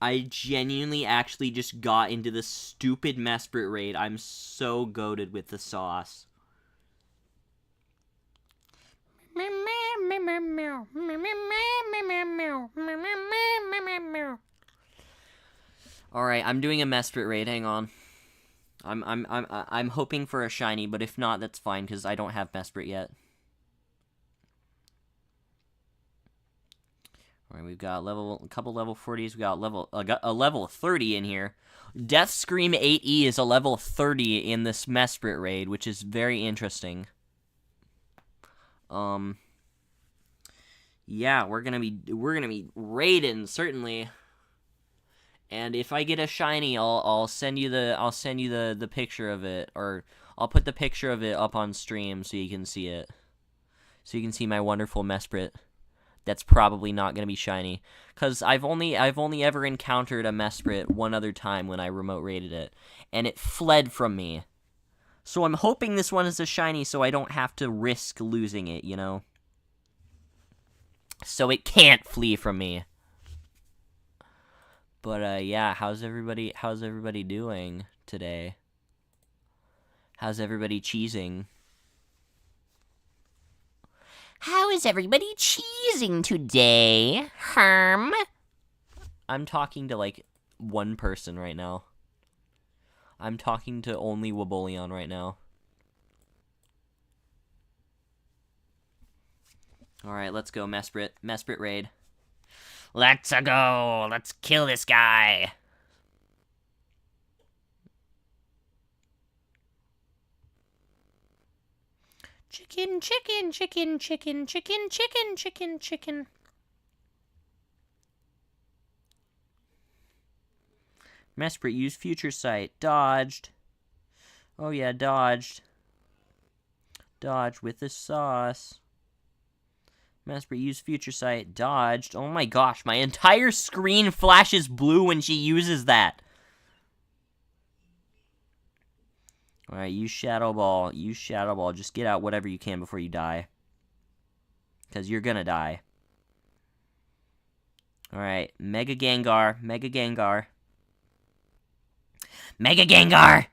I genuinely actually just got into the stupid Mesprit raid. I'm so goated with the sauce. Alright, I'm doing a Mesprit raid, hang on. I'm hoping for a shiny, but if not, that's fine, because I don't have Mesprit yet. Alright, we've got a couple level 40s. We got a level 30 in here. Death Scream 8E is a level 30 in this Mesprit raid, which is very interesting. Yeah, we're gonna be raiding certainly. And if I get a shiny, I'll send you the picture of it, or I'll put the picture of it up on stream so you can see it. So you can see my wonderful Mesprit. That's probably not going to be shiny, cuz I've only ever encountered a Mesprit one other time when I remote raided it, and it fled from me. So I'm hoping this one is a shiny so I don't have to risk losing it, you know? So it can't flee from me. But yeah, how's everybody doing today? How's everybody cheesing? How is everybody cheesing today, Herm? I'm talking to, like, one person right now. I'm talking to only Wobolion right now. Alright, let's go, Mesprit. Mesprit raid. Let's go! Let's kill this guy! Chicken, chicken, chicken, chicken, chicken, chicken, chicken, chicken. Mesprit, use Future Sight. Dodged. Oh yeah, dodged. Dodge with the sauce. Mesprit, use Future Sight. Dodged. Oh my gosh, my entire screen flashes blue when she uses that. Alright, use Shadow Ball. Use Shadow Ball. Just get out whatever you can before you die. Because you're gonna die. Alright, Mega Gengar. Mega Gengar. Mega Gengar!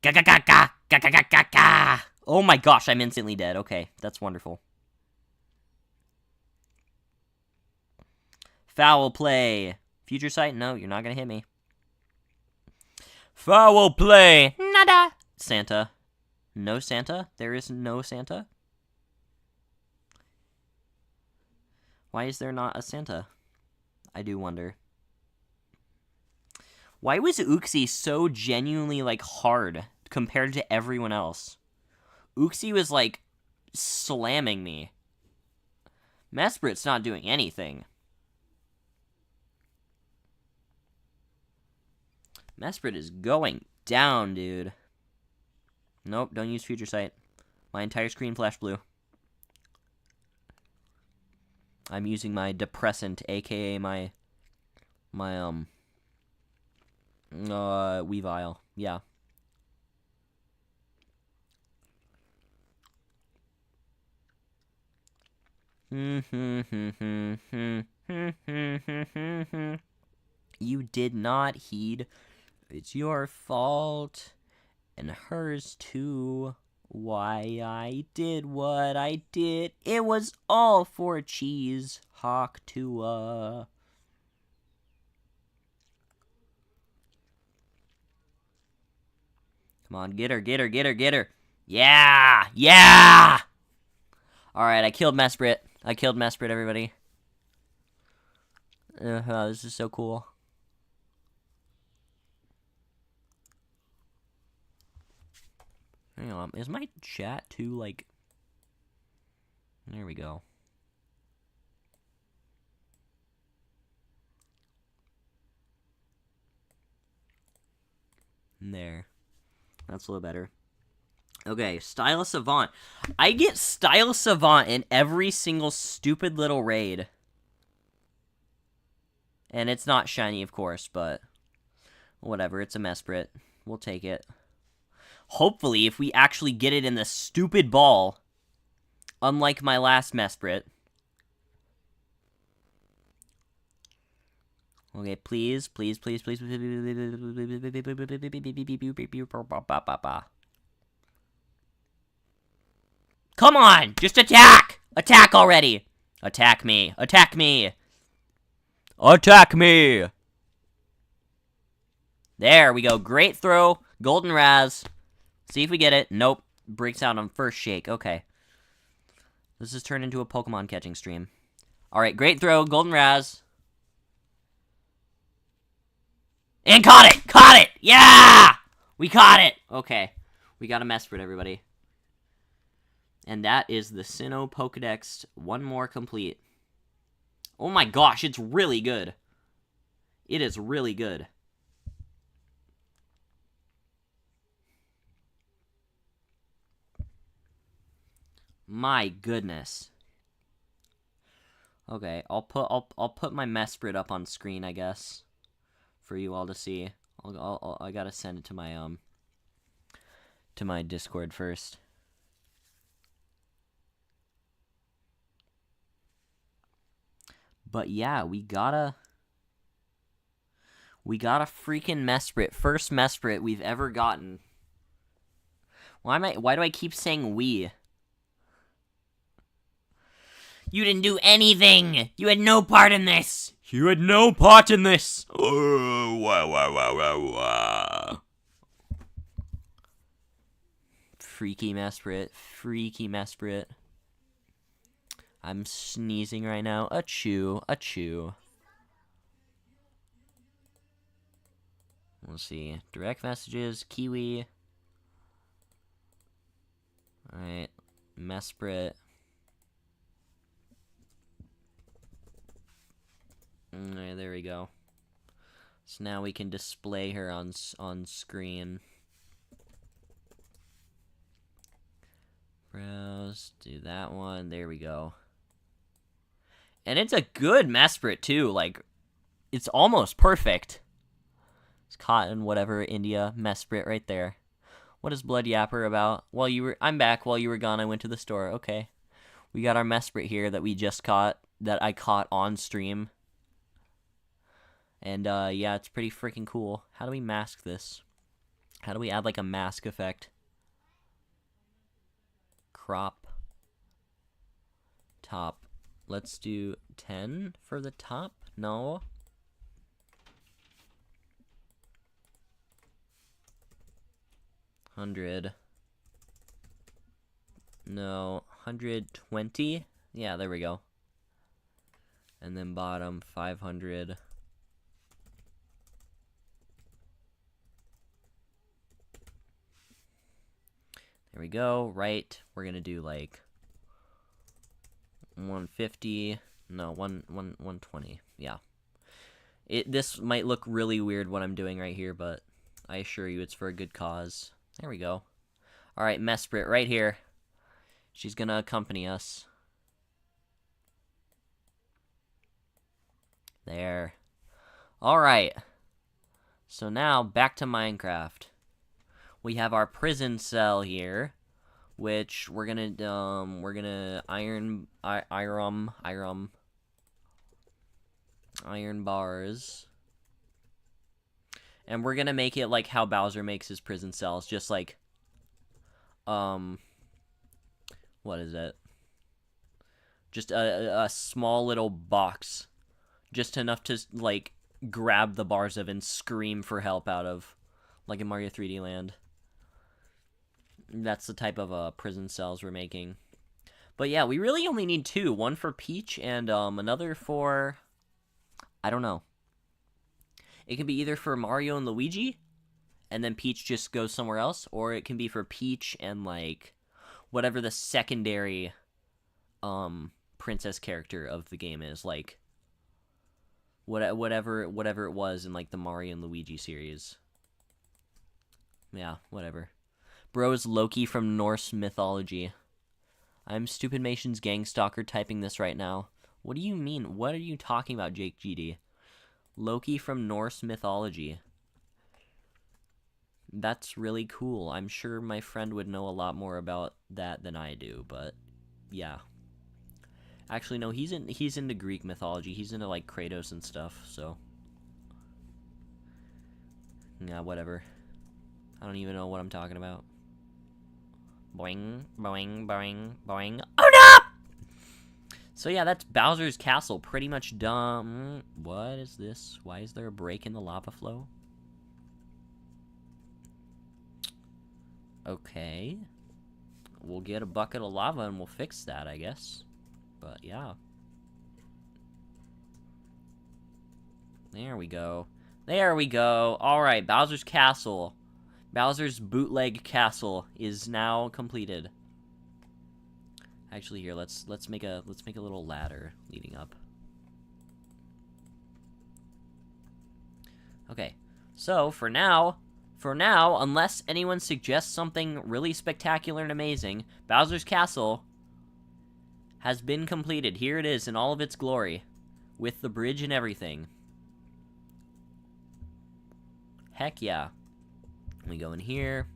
Ga ga ga ga! Ga ga ga ga ga! Oh my gosh, I'm instantly dead. Okay, that's wonderful. Foul play. Future Sight? No, you're not gonna hit me. Foul play! Nada! Santa. No Santa? There is no Santa? Why is there not a Santa? I do wonder. Why was Uxie so genuinely, like, hard compared to everyone else? Uxie was, like, slamming me. Mesprit's not doing anything. Mesprit is going down, dude. Nope, don't use Future Sight. My entire screen flashed blue. I'm using my depressant, aka my Weavile. Yeah. You did not heed. It's your fault. And hers too. Why I did what I did. It was all for cheese. Hawk Tua. Come on, get her, get her, get her, get her. Yeah! Yeah! Alright, I killed Mesprit. I killed Mesprit, everybody. This is so cool. Hang on, is my chat too, like... There we go. There. That's a little better. Okay, Style Savant. I get Style Savant in every single stupid little raid. And it's not shiny, of course, but whatever. It's a Mesprit. We'll take it. Hopefully, if we actually get it in the stupid ball, unlike my last Mesprit. Okay, please, please, please, please. Come on! Just attack! Attack already! Attack me! Attack me! Attack me! There we go. Great throw. Golden Raz. See if we get it. Nope. Breaks out on first shake. Okay. This has turned into a Pokemon catching stream. Alright, great throw. Golden Raz. And caught it! Caught it! Yeah! We caught it! Okay. We got a Mesprit, everybody. And that is the Sinnoh Pokedex. One more complete. Oh my gosh, it's really good. It is really good. My goodness. Okay, I'll put my Mesprit up on screen, I guess, for you all to see. I gotta send it to my Discord first. But yeah, we got a freaking Mesprit. First Mesprit we've ever gotten. Why do I keep saying we? You didn't do anything! You had no part in this! You had no part in this! Freaky Mesprit. Freaky Mesprit. I'm sneezing right now. Achoo. Achoo. Let's see. Direct messages. Kiwi. Alright. Mesprit. Alright, there we go. So now we can display her on screen. Browse. Do that one. There we go. And it's a good Mesprit, too. Like, it's almost perfect. It's cotton, whatever, India, Mesprit right there. What is Blood Yapper about? I'm back. While you were gone, I went to the store. Okay. We got our Mesprit here that we just caught, that I caught on stream. And, yeah, it's pretty freaking cool. How do we mask this? How do we add, like, a mask effect? Crop. Top. Let's do 10 for the top. No. $100. No. 120. Yeah, there we go. And then bottom 500. There we go. Right. We're gonna do like 150. No, 120. Yeah. This might look really weird what I'm doing right here, but I assure you it's for a good cause. There we go. Alright, Mesprit right here. She's gonna accompany us. There. Alright. So now, back to Minecraft. We have our prison cell here, which we're gonna iron bars. And we're gonna make it like how Bowser makes his prison cells, just like, what is it? Just a small little box. Just enough to, like, grab the bars of and scream for help out of, like in Mario 3D Land. That's the type of prison cells we're making. But yeah, we really only need two. One for Peach and another for, I don't know. It can be either for Mario and Luigi, and then Peach just goes somewhere else, or it can be for Peach and, like, whatever the secondary princess character of the game is, like, whatever it was in, like, the Mario and Luigi series. Yeah, whatever. Bro's Loki from Norse mythology. I'm Stupid Mation's Gangstalker typing this right now. What do you mean? What are you talking about, Jake GD? Loki from Norse mythology. That's really cool. I'm sure my friend would know a lot more about that than I do, but yeah. Actually, no, he's into Greek mythology. He's into, like, Kratos and stuff, so. Yeah, whatever. I don't even know what I'm talking about. Boing, boing, boing, boing. Oh no! So yeah, that's Bowser's Castle. Pretty much done. What is this? Why is there a break in the lava flow? Okay. We'll get a bucket of lava and we'll fix that, I guess. But yeah. There we go. There we go. Alright, Bowser's Castle. Bowser's bootleg castle is now completed. Actually, here, let's make a little ladder leading up. Okay. So, for now, unless anyone suggests something really spectacular and amazing, Bowser's Castle has been completed. Here it is in all of its glory, with the bridge and everything. Heck yeah. We go in here,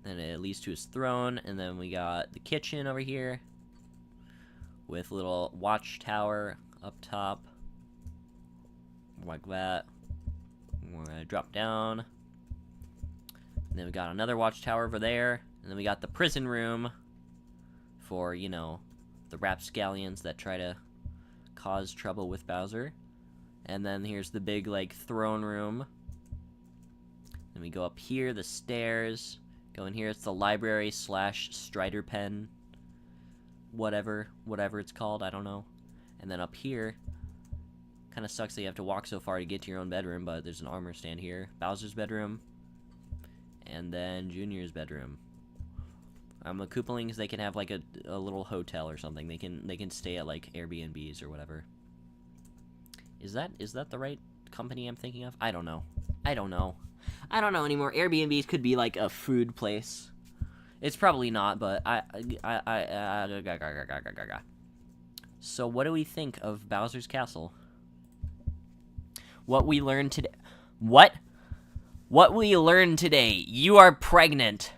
then it leads to his throne, and then we got the kitchen over here with a little watchtower up top, like that. We're gonna drop down, and then we got another watchtower over there, and then we got the prison room for, you know, the rapscallions that try to cause trouble with Bowser. And then here's the big, like, throne room. Then we go up here, the stairs. Go in here, it's the library / Strider pen. Whatever it's called, I don't know. And then up here, kind of sucks that you have to walk so far to get to your own bedroom, but there's an armor stand here. Bowser's bedroom. And then Junior's bedroom. The Koopalings, they can have, like, a little hotel or something. They can stay at, like, Airbnbs or whatever. Is that the right company I'm thinking of? I don't know. I don't know anymore. Airbnbs could be, like, a food place. It's probably not, but So what do we think of Bowser's Castle? What we learned today. What we learned today. You are pregnant.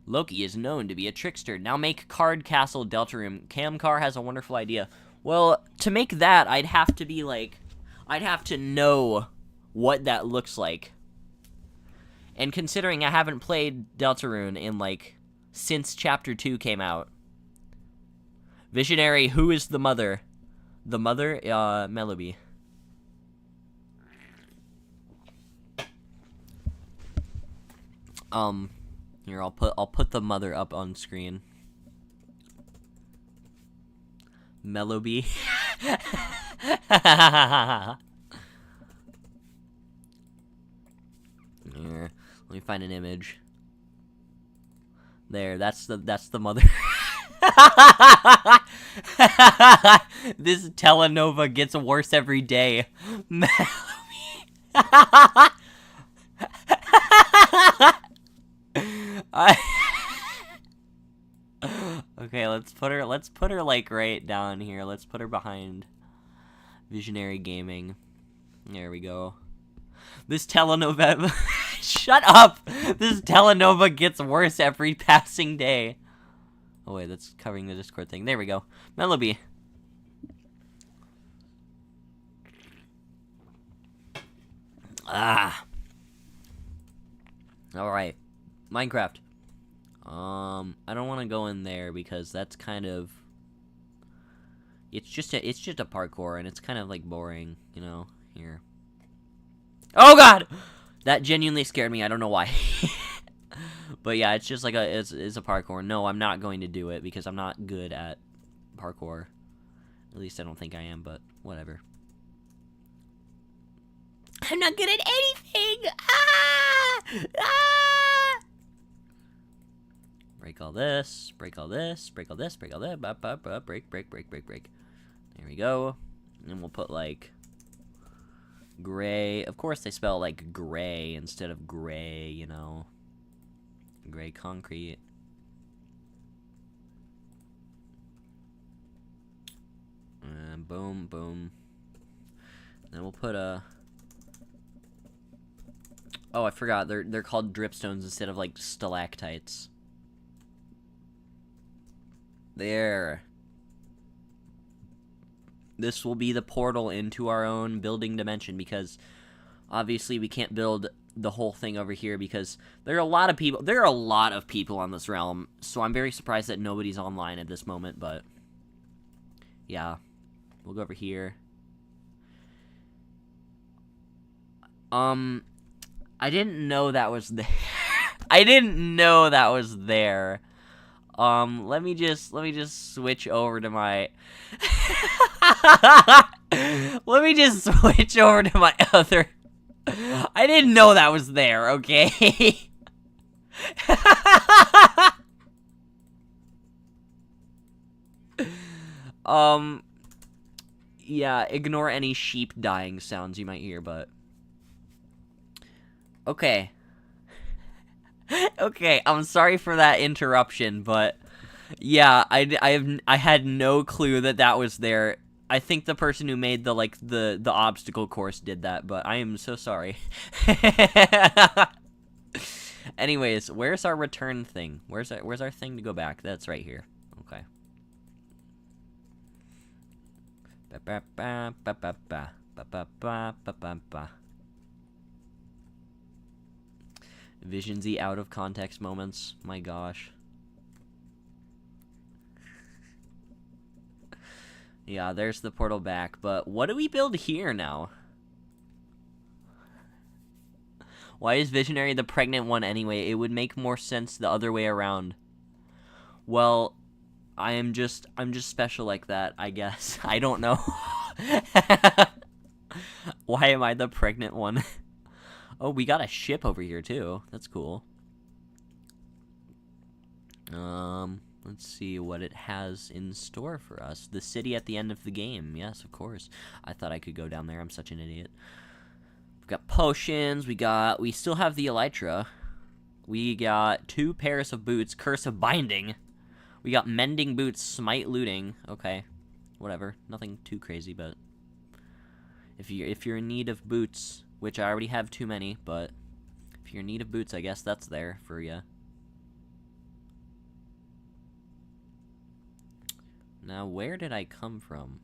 Loki is known to be a trickster. Now make Card Castle Deltarune. Camcar has a wonderful idea. Well, to make that, I'd have to know what that looks like. And considering I haven't played Deltarune in, like, since Chapter 2 came out. Visionary, who is the mother? The mother, Meloby. Here, I'll put the mother up on screen. Meloby. Here, let me find an image. There, that's the mother. This telenova gets worse every day. Meloby. Okay, let's put her like right down here. Let's put her behind Visionary Gaming. There we go. This telenova shut up. This telenova gets worse every passing day. Oh wait, that's covering the Discord thing. There we go. Meloby. Ah. All right. Minecraft. I don't want to go in there because that's kind of, it's just a parkour and it's kind of like boring, you know. Here. Oh god, that genuinely scared me. I don't know why. But yeah, it's just like it's a parkour. No, I'm not going to do it because I'm not good at parkour. At least I don't think I am, but whatever. I'm not good at anything. Ah! Ah! Break all this. Break all this. Break all this. Break all that. Break. There we go. And then we'll put, like, gray. Of course they spell, like, gray instead of gray, you know. Gray concrete. And boom, boom. Then we'll put a... Oh, I forgot. They're called dripstones instead of, like, stalactites. There. This will be the portal into our own building dimension, because obviously we can't build the whole thing over here because there are a lot of people. There are a lot of people on this realm, so I'm very surprised that nobody's online at this moment, but yeah. We'll go over here. I didn't know that was there. I didn't know that was there. Let me just switch over to my let me just switch over to my other. I didn't know that was there, okay? Yeah, ignore any sheep dying sounds you might hear, but okay. Okay, I'm sorry for that interruption, but yeah, I had no clue that that was there. I think the person who made the obstacle course did that, but I am so sorry. Anyways, where's our return thing? Where's our thing to go back? That's right here. Okay. Visionsy out of context moments. My gosh. Yeah, there's the portal back, but what do we build here now? Why is Visionary the pregnant one anyway? It would make more sense the other way around. Well, I'm just special like that, I guess. I don't know. Why am I the pregnant one? Oh, we got a ship over here too. That's cool. Let's see what it has in store for us. The city at the end of the game. Yes, of course. I thought I could go down there. I'm such an idiot. We've got potions. We still have the elytra. We got 2 pairs of boots. Curse of binding. We got mending boots. Smite looting. Okay. Whatever. Nothing too crazy, but if you're in need of boots, which I already have too many, but if you're in need of boots, I guess that's there for you. Now, where did I come from?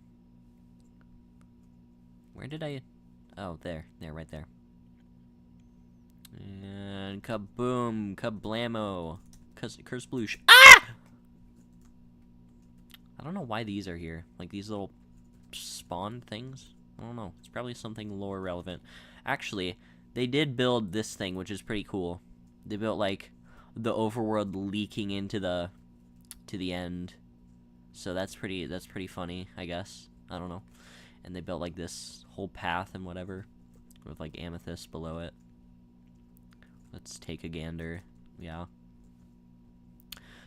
Where did I... Oh, there. There, right there. And kaboom! Kablamo! Curse bloosh. Ah! I don't know why these are here. Like, these little spawn things? I don't know. It's probably something lore relevant. Actually, they did build this thing, which is pretty cool. They built, like, the overworld leaking into the... to the end. So that's pretty funny, I guess. I don't know. And they built like this whole path and whatever with like amethyst below it. Let's take a gander. Yeah.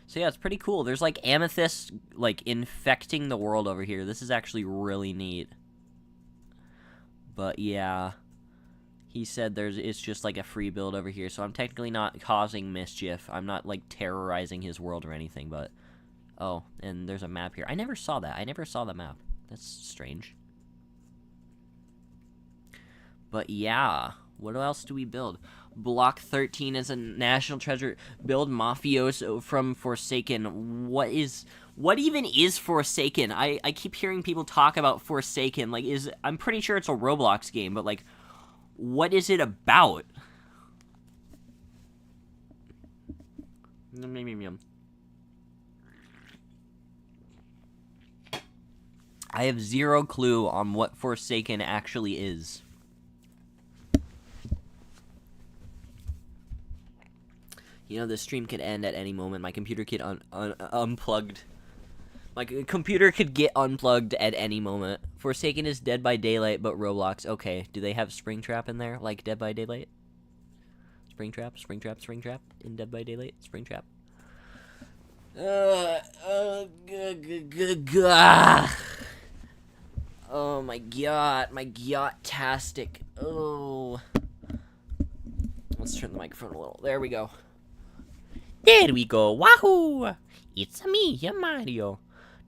So yeah, it's pretty cool. There's like amethyst like infecting the world over here. This is actually really neat. But yeah, he said it's just like a free build over here. So I'm technically not causing mischief. I'm not like terrorizing his world or anything, but oh, and there's a map here. I never saw that. I never saw the map. That's strange. But yeah, what else do we build? Block 13 is a national treasure. Build Mafioso from Forsaken. What even is Forsaken? I keep hearing people talk about Forsaken. Like, I'm pretty sure it's a Roblox game, but like, what is it about? I have zero clue on what Forsaken actually is. You know, the stream could end at any moment. My computer could unplugged. My computer could get unplugged at any moment. Forsaken is Dead by Daylight, but Roblox. Okay, do they have Springtrap in there, like Dead by Daylight? Springtrap in Dead by Daylight? Springtrap. Oh my god, my god-tastic. Oh. Let's turn the microphone a little. There we go. There we go. Wahoo! It's me, your Mario.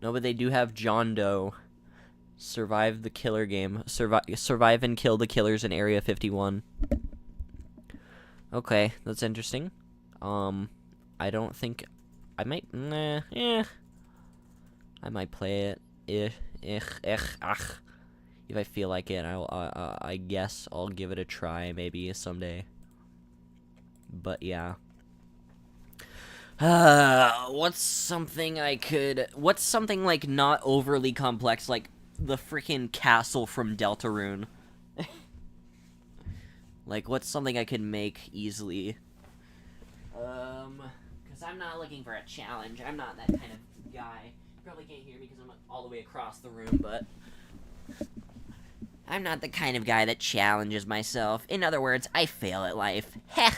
No, but they do have John Doe. Survive the killer game. Survive and kill the killers in Area 51. Okay, that's interesting. I don't think I might. I might play it. If I feel like it, I guess I'll give it a try maybe someday. But yeah. What's something like not overly complex, like the freaking castle from Deltarune? Like, what's something I could make easily? Because I'm not looking for a challenge. I'm not that kind of guy. You probably can't hear me because I'm all the way across the room, but I'm not the kind of guy that challenges myself. In other words, I fail at life. Heh.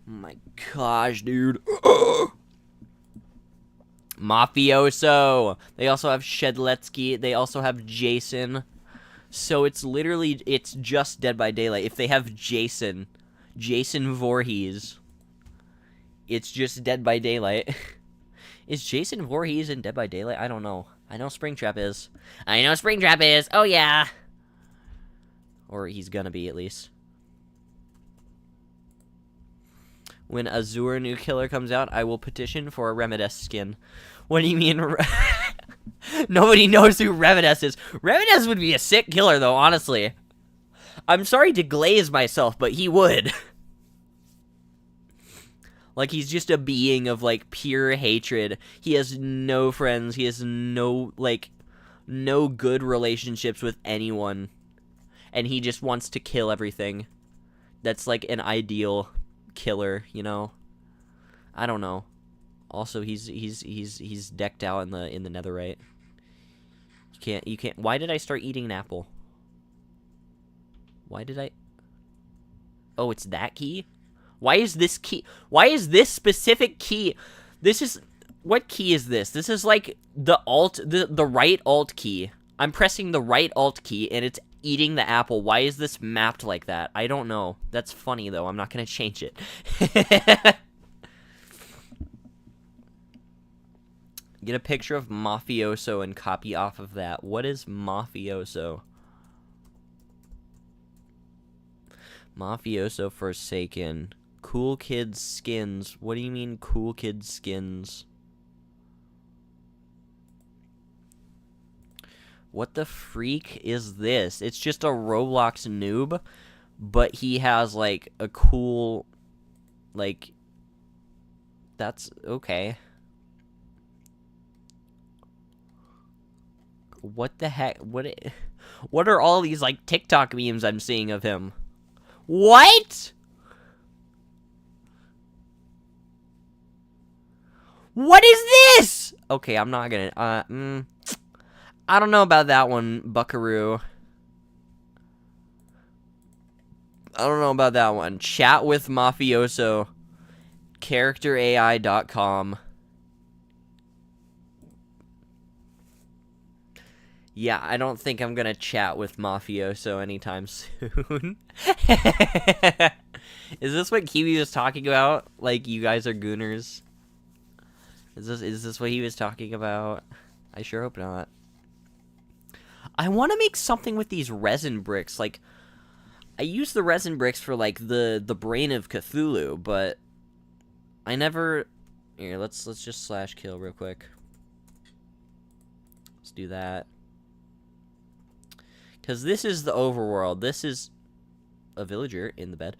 Oh my gosh, dude. Mafioso. They also have Shedletsky. They also have Jason. So it's just Dead by Daylight. If they have Jason Voorhees, it's just Dead by Daylight. Is Jason Voorhees in Dead by Daylight? I don't know. I know Springtrap is. Oh yeah. Or he's gonna be, at least. When Azure New Killer comes out, I will petition for a Remedies skin. What do you mean? Nobody knows who Remedies is. Remedies would be a sick killer, though, honestly. I'm sorry to glaze myself, but he would. Like, he's just a being of, like, pure hatred. He has no friends. He has no good relationships with anyone. And he just wants to kill everything. That's, like, an ideal killer, you know? I don't know. Also, he's decked out in the netherite. You can't. Why did I start eating an apple? Why did I? Oh, it's that key? Why is this key? Why is this specific key? What key is this? This is like the right alt key. I'm pressing the right alt key and it's eating the apple. Why is this mapped like that? I don't know. That's funny though. I'm not gonna change it. Get a picture of Mafioso and copy off of that. What is Mafioso? Mafioso Forsaken. Cool Kids Skins. What do you mean, Cool Kids Skins? What the freak is this? It's just a Roblox noob, but he has, like, a cool, like, that's okay. What the heck? What are all these, like, TikTok memes I'm seeing of him? What? What is this? Okay, I'm not gonna, I don't know about that one, Buckaroo. I don't know about that one. Chat with Mafioso. CharacterAI.com. Yeah, I don't think I'm gonna chat with Mafioso anytime soon. Is this what Kiwi was talking about? Like, you guys are gooners? Is this what he was talking about? I sure hope not. I want to make something with these resin bricks. Like, I use the resin bricks for, like, the brain of Cthulhu, but I never... Here, let's just slash kill real quick. Let's do that. Because this is the overworld. This is a villager in the bed.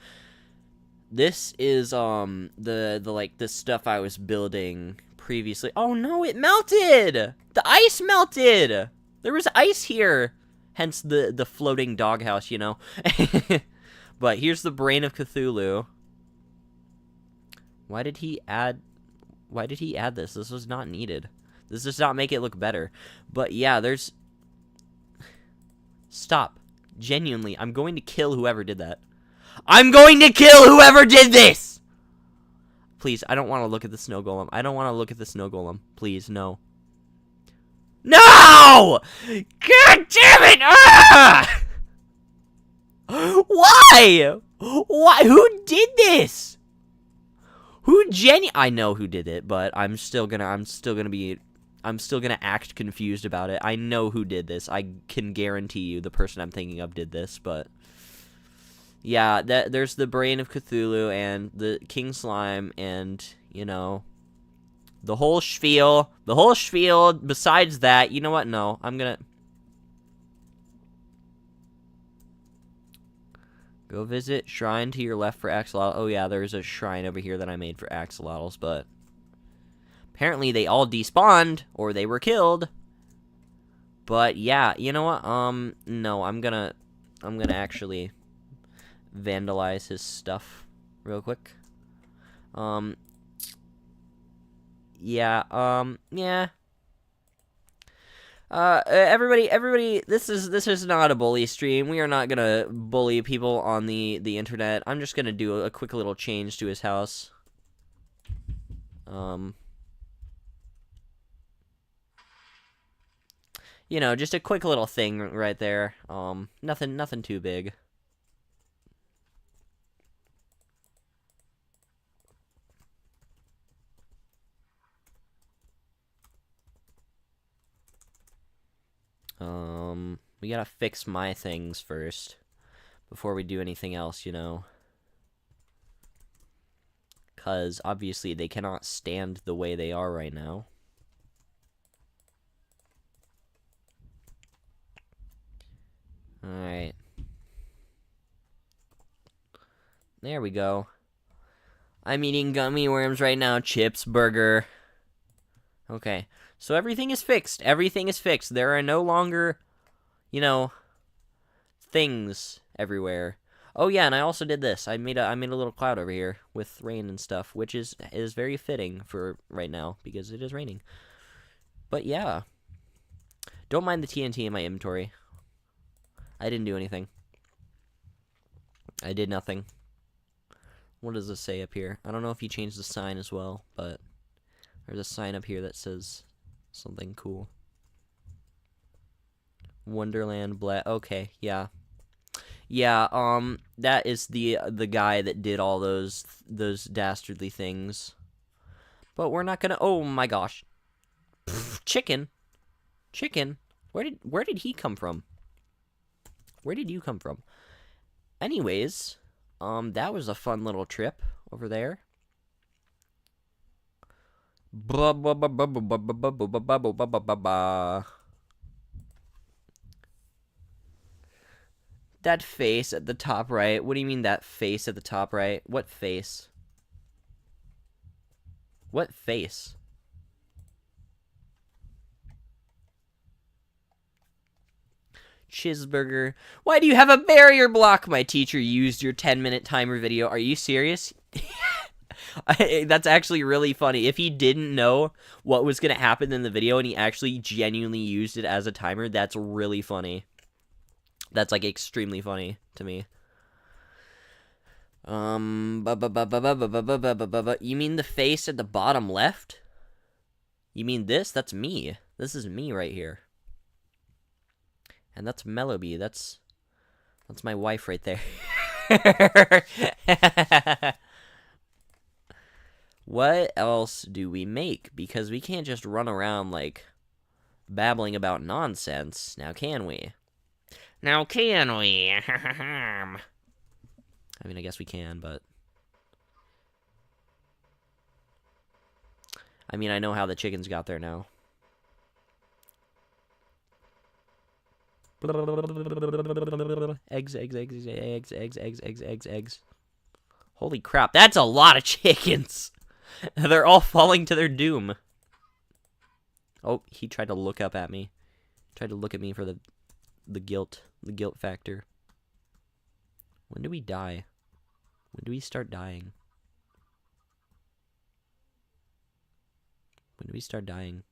This is, the stuff I was building previously. Oh, no, it melted! The ice melted! There was ice here! Hence the floating doghouse, you know? But here's the brain of Cthulhu. Why did he add this? This was not needed. This does not make it look better. But yeah, there's... Stop. Genuinely, I'm going to kill whoever did that. I'm going to kill whoever did this! please. I don't want to look at the snow golem. I don't want to look at the snow golem. Please, no. No! God damn it! Ah! Why? Why? Who did this? I know who did it, but I'm still gonna act confused about it. I know who did this. I can guarantee you the person I'm thinking of did this, but yeah, there's the Brain of Cthulhu and the King Slime and, you know, the whole spiel. The whole spiel. Besides that, you know what? No, I'm gonna go visit shrine to your left for axolotl. Oh yeah, there's a shrine over here that I made for axolotls, but apparently they all despawned or they were killed. But yeah, you know what? No, I'm gonna actually vandalize his stuff real quick. Yeah. Everybody, this is not a bully stream. We are not gonna bully people on the internet. I'm just gonna do a quick little change to his house. You know, just a quick little thing right there. Nothing too big. We gotta fix my things first before we do anything else, you know. 'Cause obviously they cannot stand the way they are right now. Alright. There we go. I'm eating gummy worms right now. Chips, burger. Okay. So everything is fixed. Everything is fixed. There are no longer, you know, things everywhere. Oh yeah, and I also did this. I made a little cloud over here with rain and stuff, which is very fitting for right now because it is raining. But yeah. Don't mind the TNT in my inventory. I didn't do anything. I did nothing. What does this say up here? I don't know if you changed the sign as well, but there's a sign up here that says something cool. Wonderland okay, yeah. Yeah, that is the guy that did all those dastardly things. But we're not gonna. Oh my gosh, chicken. Where did he come from? Where did you come from? Anyways, that was a fun little trip over there. That face at the top right. What do you mean that face at the top right? What face? What face? Cheeseburger. Why do you have a barrier block? My teacher used your 10-minute timer video. Are you serious? That's actually really funny. If he didn't know what was going to happen in the video and he actually genuinely used it as a timer, that's really funny. That's, like, extremely funny to me. You mean the face at the bottom left? You mean this? That's me. This is me right here. And that's Mellowbee. That's my wife right there. What else do we make? Because we can't just run around, like, babbling about nonsense. Now, can we? Now, can we? I mean, I guess we can, but... I mean, I know how the chickens got there now. Eggs. Holy crap, that's a lot of chickens! They're all falling to their doom. Oh, he tried to look up at me. Tried to look at me for the guilt factor. When do we die? When do we start dying? When do we start dying?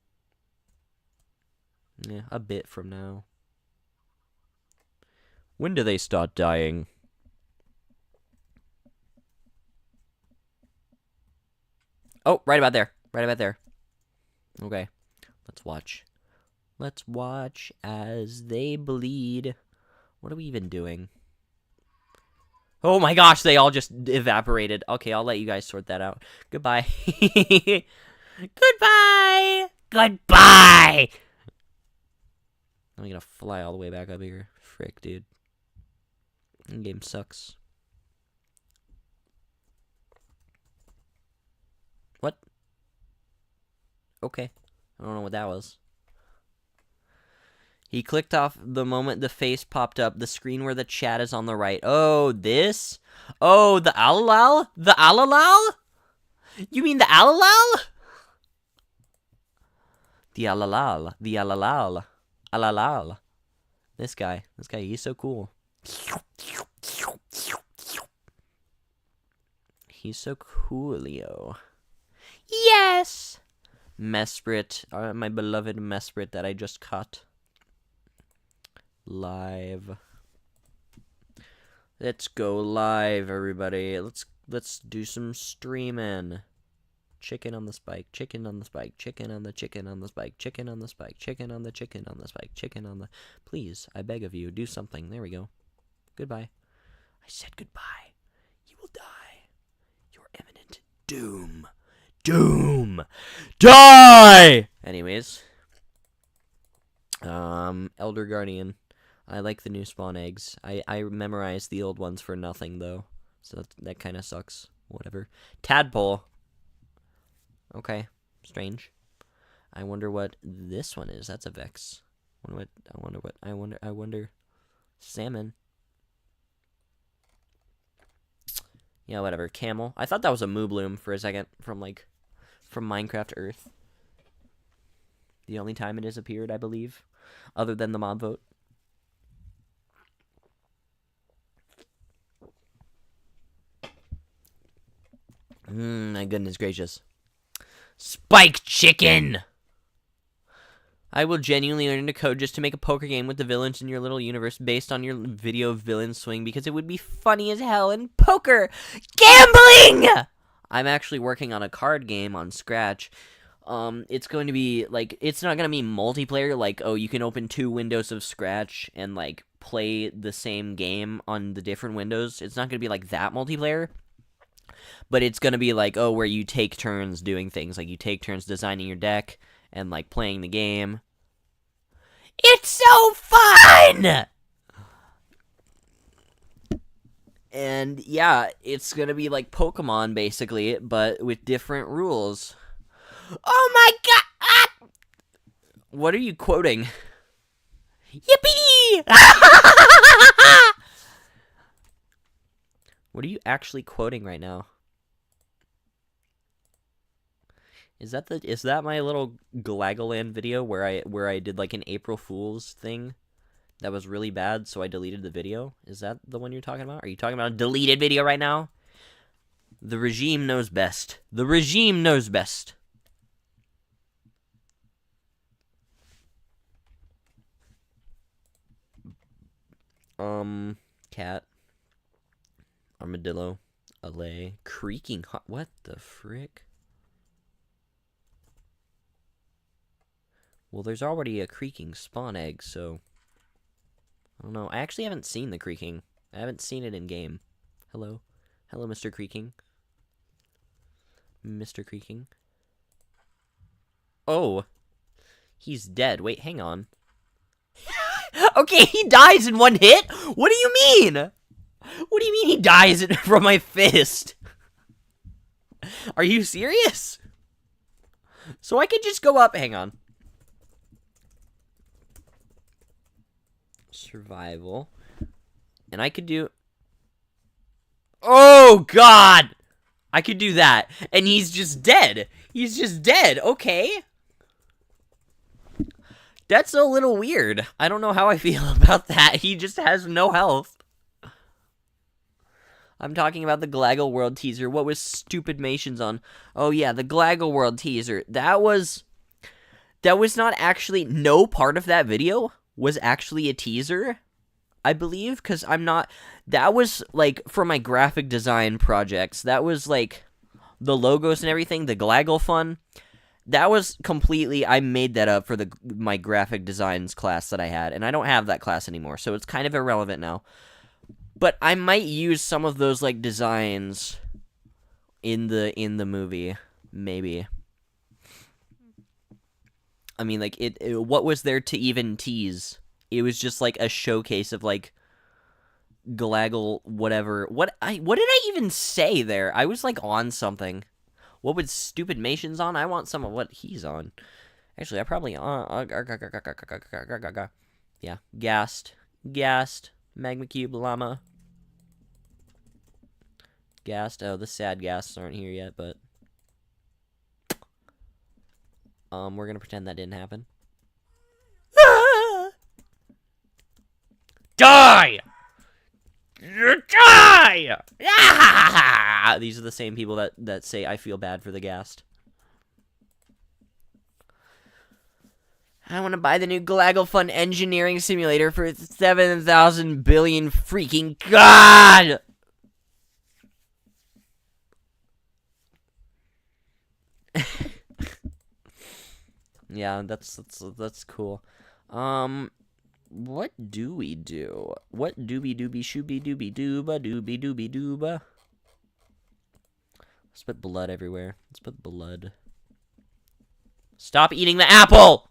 Yeah, a bit from now. When do they start dying? Oh, right about there. Right about there. Okay. Let's watch. Let's watch as they bleed. What are we even doing? Oh my gosh, they all just evaporated. Okay, I'll let you guys sort that out. Goodbye. Goodbye! Goodbye! I'm gonna fly all the way back up here. Frick, dude. This game sucks. What? Okay. I don't know what that was. He clicked off the moment the face popped up. The screen where the chat is on the right. Oh, this? Oh, the alalal? The alalal? You mean the alalal? The alalal. The alalal. Alalal. This guy, he's so cool. He's so coolio. Yes! Mesprit, my beloved Mesprit that I just caught. Live. Let's go live, everybody. Let's do some streaming. Chicken on the spike, chicken on the spike, chicken on the chicken on the spike, chicken on the spike, chicken on the chicken on the spike, chicken on the... Please, I beg of you, do something. There we go. Goodbye. I said goodbye. You will die. Your imminent doom. Doom! Die! Anyways. Elder Guardian. I like the new spawn eggs. I memorized the old ones for nothing, though. So that kind of sucks. Whatever. Tadpole. Okay. Strange. I wonder what this one is. That's a Vex. I wonder. Salmon. Yeah, whatever. Camel. I thought that was a Moobloom for a second from Minecraft Earth. The only time it has appeared, I believe. Other than the mob vote. My goodness gracious. Spike chicken! I will genuinely learn to code just to make a poker game with the villains in your little universe based on your video villain swing because it would be funny as hell in poker gambling! I'm actually working on a card game on Scratch. It's going to be, it's not going to be multiplayer, oh, you can open 2 windows of Scratch and, play the same game on the different windows. It's not going to be, that multiplayer. But it's going to be, where you take turns doing things. You take turns designing your deck and, playing the game. It's so fun! And, yeah, it's going to be like Pokemon, basically, but with different rules. Oh my god! Ah! What are you quoting? Yippee! What are you actually quoting right now? Is that my little Galagaland video where I did an April Fool's thing that was really bad, so I deleted the video? Is that the one you're talking about? Are you talking about a deleted video right now? The regime knows best. The regime knows best. Cat. Armadillo. Allay. Creaking hot. What the frick? Well, there's already a creaking spawn egg, so... I don't know. I actually haven't seen the creaking. I haven't seen it in game. Hello. Hello, Mr. Creaking. Mr. Creaking. Oh. He's dead. Wait, hang on. Okay, he dies in one hit? What do you mean? What do you mean he dies from my fist? Are you serious? So I could just go up. Hang on. Survival. And I could do... Oh, God! I could do that. And he's just dead. He's just dead. Okay. That's a little weird. I don't know how I feel about that. He just has no health. I'm talking about the Galaggle World teaser. What was Stupid Mations on? Oh, yeah, the Galaggle World teaser. That was not actually... No part of that video was actually a teaser, I believe, because I'm not... That was, for my graphic design projects. That was, the logos and everything, the Glaggle fun, that was completely, I made that up for my graphic designs class that I had, and I don't have that class anymore, so it's kind of irrelevant now. But I might use some of those like designs in the movie, maybe. I mean, like what was there to even tease? It was just like a showcase of like Glaggle whatever. What did I even say there? I was like on something. What was Stupid Mation's on? I want some of what he's on. Actually, I probably yeah, gassed, magma cube llama, gassed. Oh, the sad ghasts aren't here yet, but we're gonna pretend that didn't happen. Die! Die! These are the same people that say I feel bad for the ghast. I want to buy the new Glaggle Fun engineering simulator for 7,000 billion freaking God! Yeah, that's cool. What do we do? What doobie shooby doobie dooba doobie doobie dooba? Let's put blood everywhere. Let's put blood. Stop eating the apple!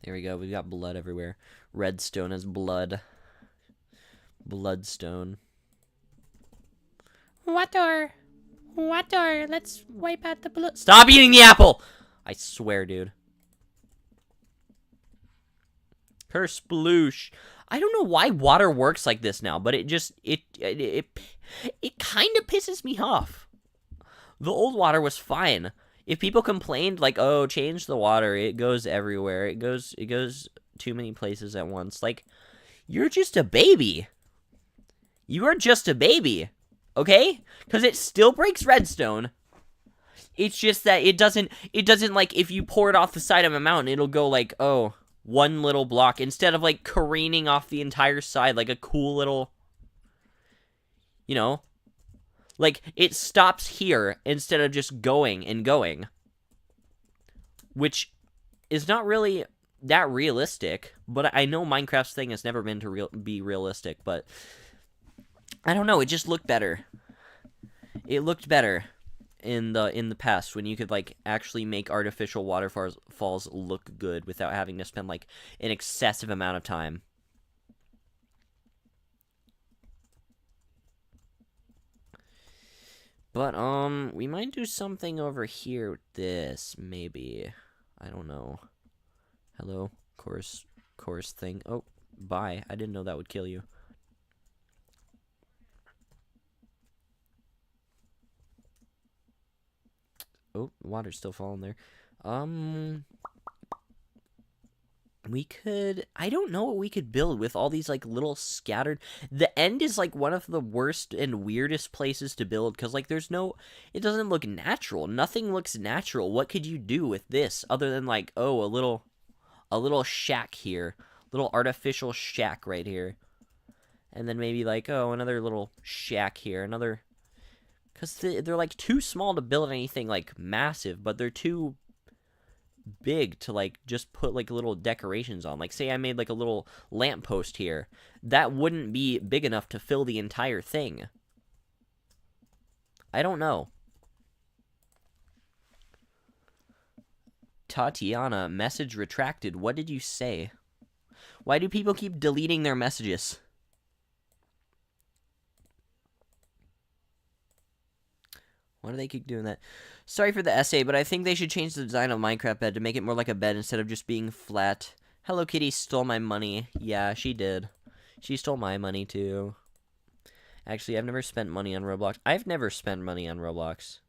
There we go. We got blood everywhere. Redstone is blood. Bloodstone. Water. Water. Let's wipe out the blood. Stop eating the apple! I swear, dude. Kersploosh. I don't know why water works like this now, but it just it kind of pisses me off. The old water was fine. If people complained like, "Oh, change the water. It goes everywhere. It goes too many places at once." Like, you're just a baby. You are just a baby. Okay? Cuz it still breaks redstone. It's just that it doesn't like if you pour it off the side of a mountain, it'll go like, "Oh, one little block," instead of like careening off the entire side like a cool little, you know, like it stops here instead of just going and going, which is not really that realistic. But I know Minecraft's thing has never been to be realistic, but I don't know, it just looked better. It looked better in the past when you could like actually make artificial waterfalls look good without having to spend like an excessive amount of time. But we might do something over here with this, maybe. I don't know. Hello, course thing. Oh, bye. I didn't know that would kill you. Oh, water's still falling there. We could, I don't know what we could build with all these like little scattered. The end is like one of the worst and weirdest places to build because like there's no, it doesn't look natural. Nothing looks natural. What could you do with this other than like, oh, a little shack here, little artificial shack right here, and then maybe like, oh, another little shack here, another. Because they're, like, too small to build anything, like, massive, but they're too big to, like, just put, like, little decorations on. Like, say I made, like, a little lamppost here. That wouldn't be big enough to fill the entire thing. I don't know. Tatiana, message retracted. What did you say? Why do people keep deleting their messages? Why do they keep doing that? Sorry for the essay, but I think they should change the design of Minecraft bed to make it more like a bed instead of just being flat. Hello Kitty stole my money. Yeah, she did. She stole my money too. Actually, I've never spent money on Roblox. I've never spent money on Roblox.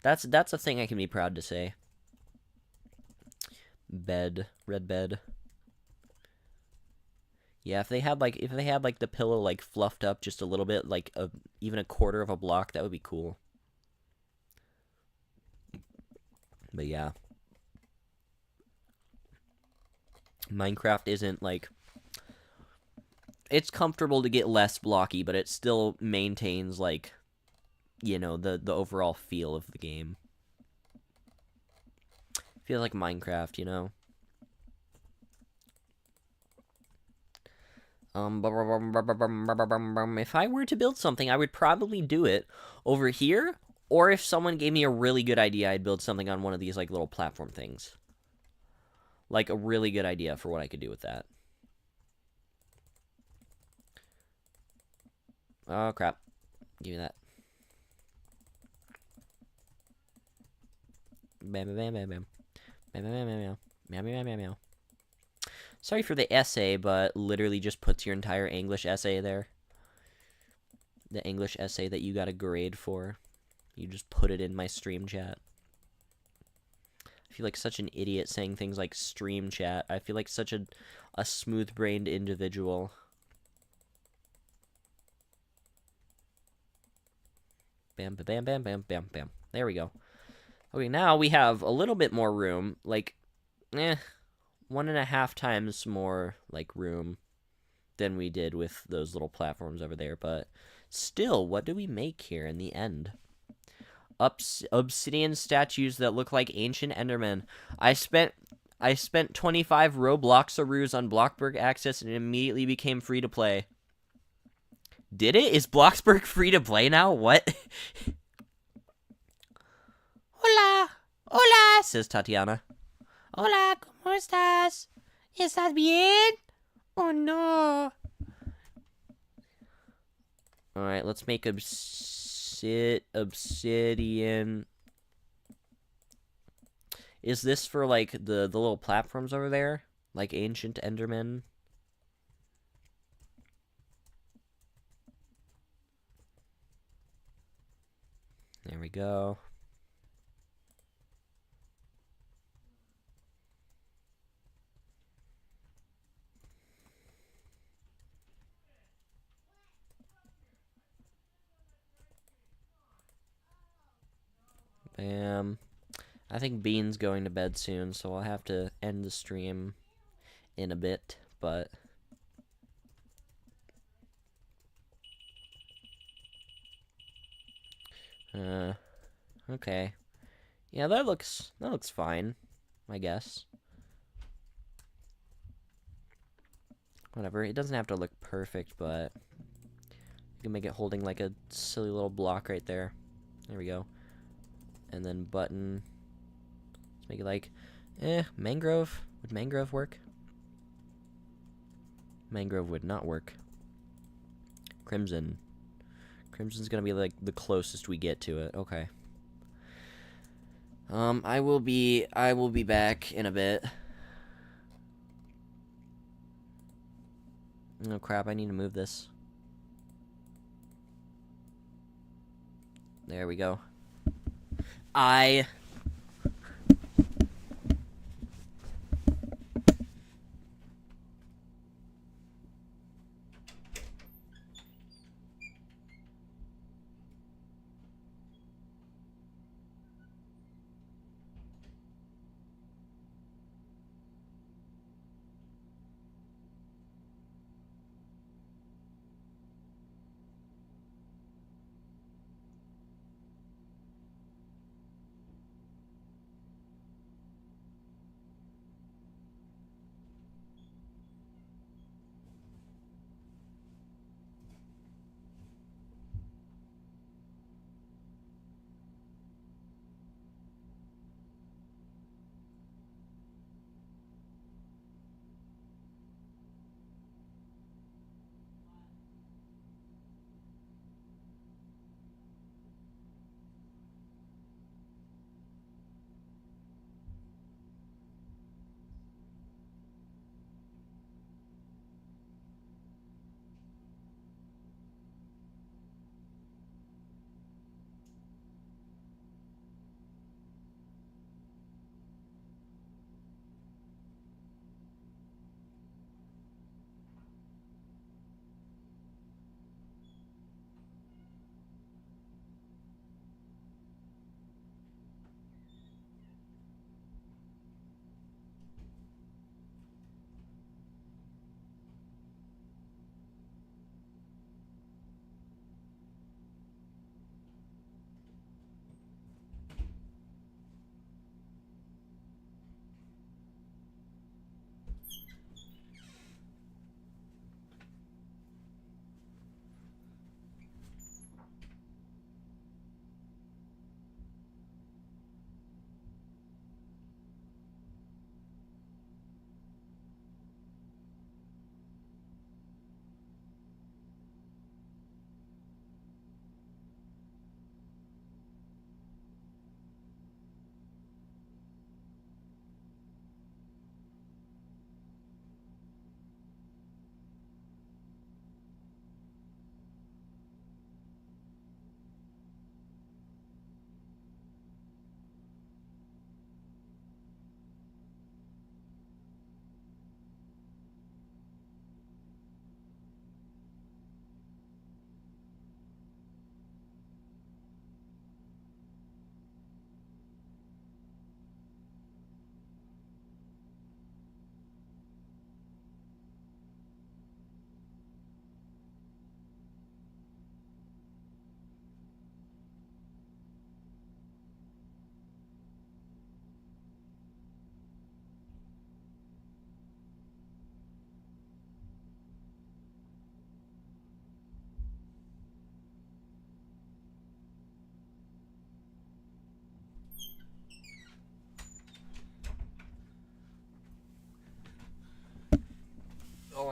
That's a thing I can be proud to say. Bed, red bed. Yeah, if they had like the pillow like fluffed up just a little bit, like even a quarter of a block, that would be cool. But yeah. Minecraft isn't like it's comfortable to get less blocky, but it still maintains, like, you know, the overall feel of the game. Feels like Minecraft, you know? If I were to build something, I would probably do it over here, or if someone gave me a really good idea, I'd build something on one of these, like, little platform things. Like, a really good idea for what I could do with that. Oh, crap. Give me that. Bam, bam, bam, bam, bam. Bam, bam, bam, bam, bam. Meow, meow, meow, meow. Sorry for the essay, but literally just puts your entire English essay there. The English essay that you got a grade for. You just put it in my stream chat. I feel like such an idiot saying things like stream chat. I feel like such a smooth-brained individual. Bam, bam, bam, bam, bam, bam. There we go. Okay, now we have a little bit more room. Like, 1.5 times more, like, room than we did with those little platforms over there. But still, what do we make here in the end? Obsidian statues that look like ancient Endermen. I spent 25 Robloxaroos on Bloxburg Access and it immediately became free to play. Did it? Is Bloxburg free to play now? What? Hola, hola, says Tatiana. Hola, ¿cómo estás? ¿Estás bien? Oh no. Alright, let's make obsidian. Is this for, like, the little platforms over there? Like ancient Endermen? There we go. Bam. I think Bean's going to bed soon, so I'll have to end the stream in a bit, but... okay. Yeah, that looks fine, I guess. Whatever, it doesn't have to look perfect, but... you can make it holding, like, a silly little block right there. There we go. And then button... let's make it like... mangrove? Would mangrove work? Mangrove would not work. Crimson. Crimson's gonna be, like, the closest we get to it. Okay. I will be back in a bit. Oh, crap, I need to move this. There we go.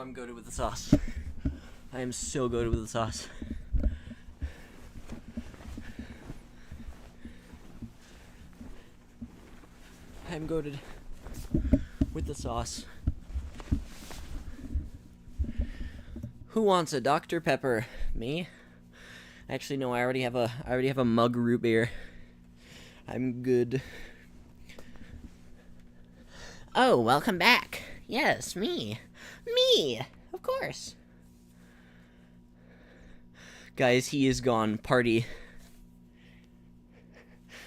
I'm goated with the sauce. I am so goated with the sauce. I'm goated with the sauce. Who wants a Dr. Pepper? Me? Actually, no. I already have a mug root beer. I'm good. Oh, welcome back. Yes, me. Me! Of course. Guys, he is gone. Party.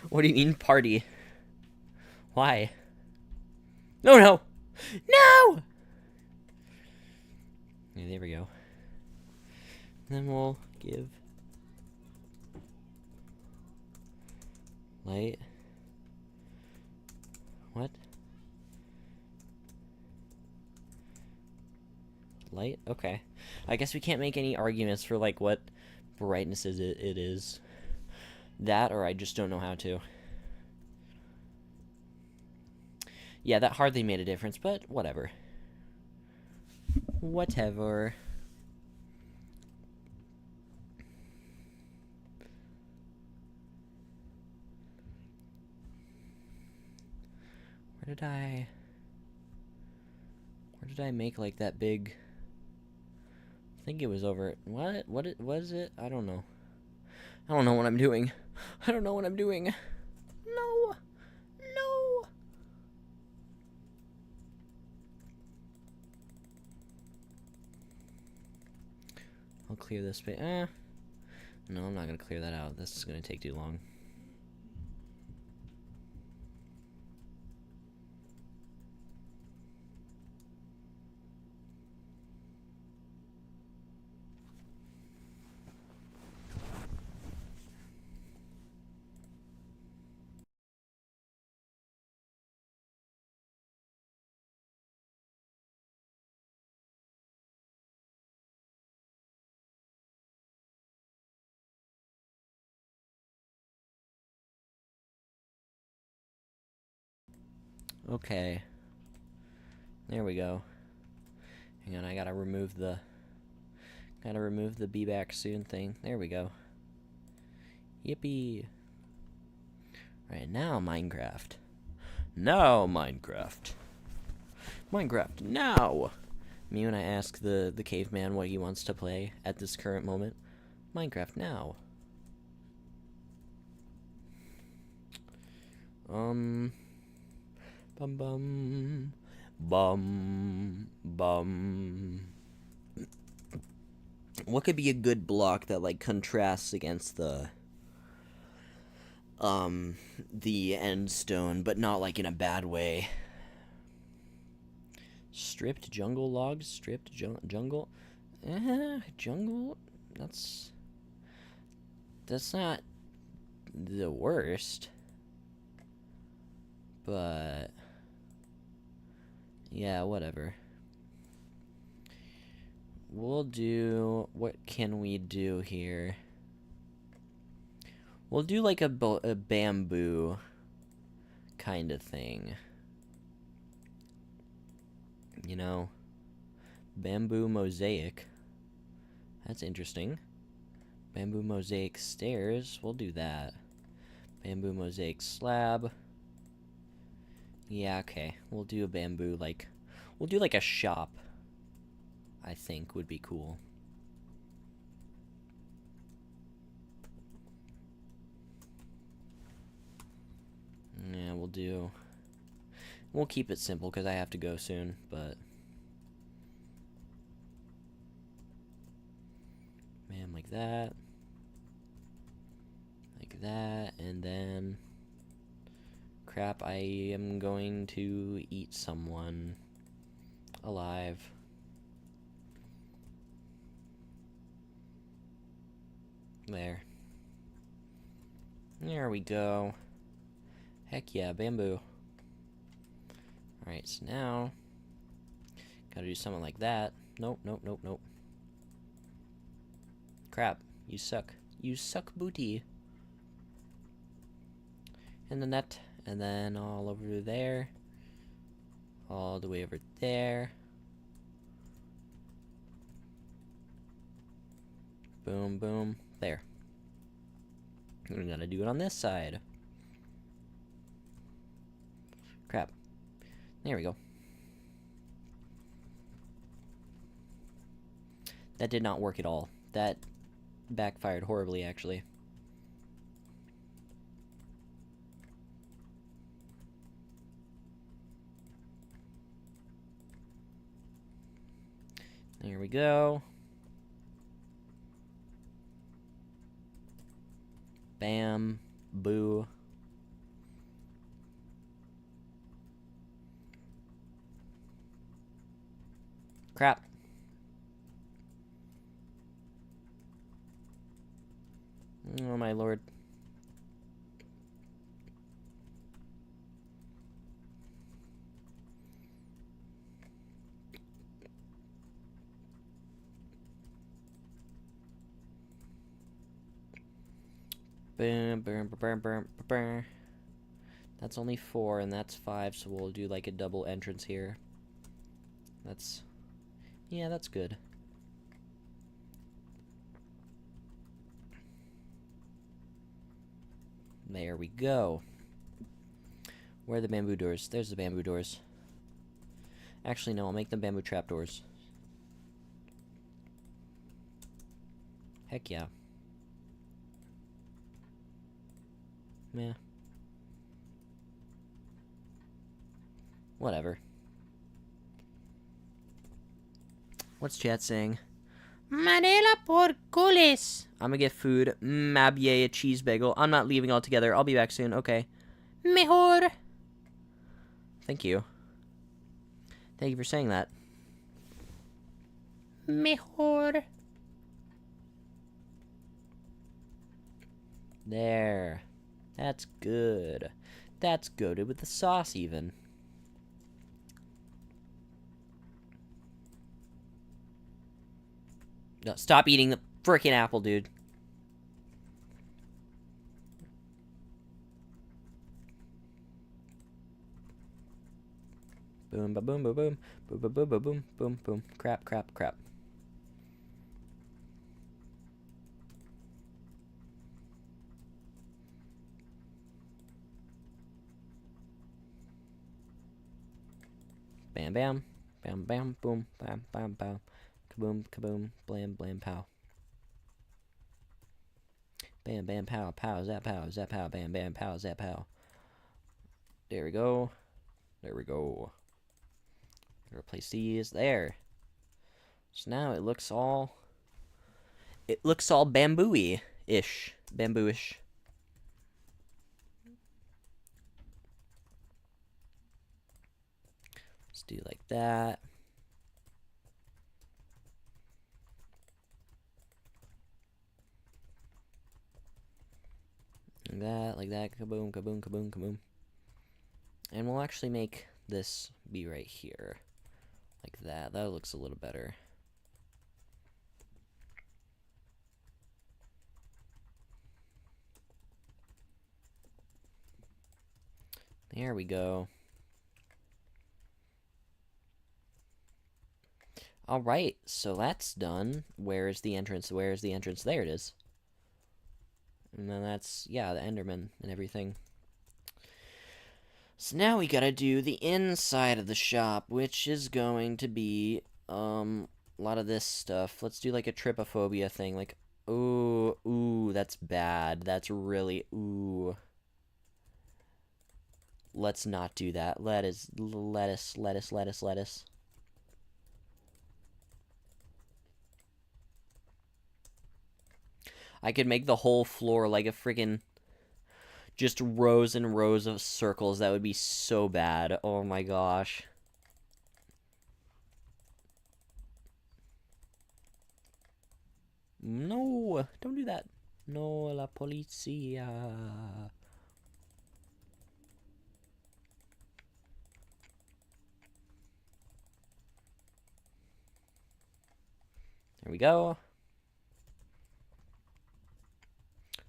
What do you mean, party? Why? No, no! No! Yeah, there we go. Then we'll give light. What? Light? Okay. I guess we can't make any arguments for, like, what brightness it is. That, or I just don't know how to. Yeah, that hardly made a difference, but whatever. Whatever. Where did I make, like, that big... I think it was over... What was it? I don't know. I don't know what I'm doing. I don't know what I'm doing. No! No! I'll clear this space. No, I'm not gonna clear that out. This is gonna take too long. Okay. There we go. Hang on, I gotta remove the be back soon thing. There we go. Yippee. Right, now Minecraft. Now Minecraft. Minecraft now! Me when I ask the caveman what he wants to play at this current moment. Minecraft now. Bum bum. Bum bum. What could be a good block that, like, contrasts against the end stone, but not, like, in a bad way? Stripped jungle logs? Stripped jungle? Jungle? That's not the worst. But... yeah, whatever. We'll do... what can we do here? We'll do, like, a bamboo kind of thing. You know? Bamboo mosaic. That's interesting. Bamboo mosaic stairs. We'll do that. Bamboo mosaic slab. Yeah, okay. We'll do a bamboo, like... we'll do, like, a shop. I think would be cool. Yeah, we'll keep it simple because I have to go soon, but... man, like that. Like that, and then... crap, I am going to eat someone alive. There. There we go. Heck yeah, bamboo. Alright, so now... gotta do something like that. Nope, nope, nope, nope. Crap, you suck. You suck booty. And the net, and then all over there. All the way over there. Boom, boom. There. We're gonna do it on this side. Crap. There we go. That did not work at all. That backfired horribly, actually. There we go. Bam. Boo. Crap. Oh my lord. Boom, boom, boom, boom, boom. That's only 4, and that's 5, so we'll do like a double entrance here. That's... yeah, that's good. There we go. Where are the bamboo doors? There's the bamboo doors. Actually, no, I'll make them bamboo trapdoors. Heck yeah. Yeah. Whatever. What's chat saying? Manila porcules. I'm gonna get food. Mabye, a cheese bagel. I'm not leaving altogether. I'll be back soon. Okay. Mejor. Thank you. Thank you for saying that. Mejor. There. That's good. That's goated with the sauce, even. No, stop eating the frickin' apple, dude. Boom, ba boom, ba boom, boom, ba boom, ba boom, boom, boom. Crap, crap, crap. Bam, bam, bam, bam, boom, bam, bam, bam. Kaboom, kaboom, blam, blam, pow. Bam, bam, pow, pow, zap, pow, zap, pow, bam, bam, pow, zap, pow. There we go. There we go. Replace these. There. So now it looks all... it looks all bamboo-y-ish. Bamboo-ish. Let's do like that. Like that, kaboom, kaboom, kaboom, kaboom. And we'll actually make this be right here. Like that. That looks a little better. There we go. Alright, so that's done. Where is the entrance? Where is the entrance? There it is. And then that's, yeah, the Enderman and everything. So now we gotta do the inside of the shop, which is going to be, a lot of this stuff. Let's do, like, a trypophobia thing. Like, ooh, that's bad. That's really, ooh. Let's not do that. Lettuce. I could make the whole floor like a friggin' just rows and rows of circles. That would be so bad. Oh my gosh. No, don't do that. No, la policía. There we go.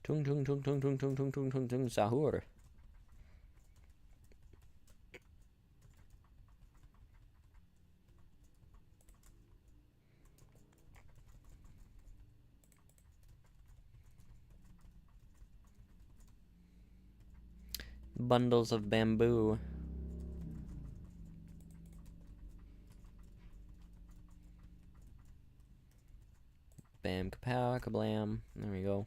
Tung tung tung tung tung tung tung tung tung tung sahur. Bundles of bamboo. Bam, kapow, kablam. There we go.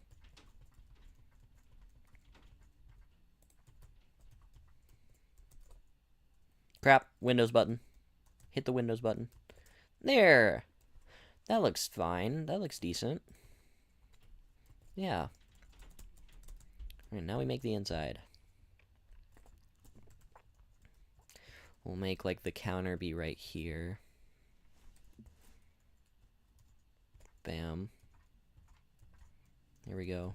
Crap. Windows button. Hit the Windows button. There. That looks fine. That looks decent. Yeah. Alright, now we make the inside. We'll make, like, the counter be right here. Bam. There we go.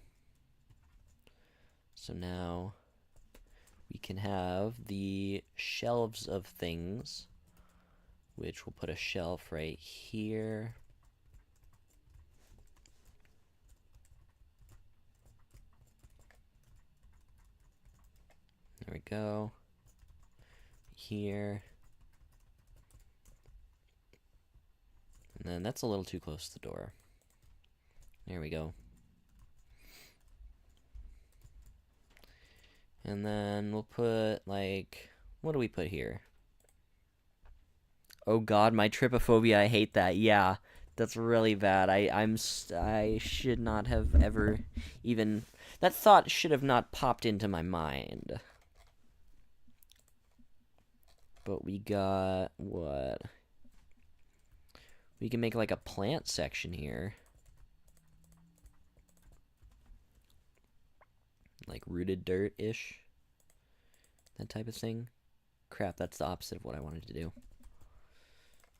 So now we can have the shelves of things, which we'll put a shelf right here. There we go. Here. And then that's a little too close to the door. There we go. And then we'll put, like, what do we put here? Oh god, my trypophobia, I hate that. Yeah, that's really bad. I should not have ever even... That thought should have not popped into my mind. But we got... what? We can make, like, a plant section here. Like rooted dirt-ish. That type of thing. Crap, that's the opposite of what I wanted to do.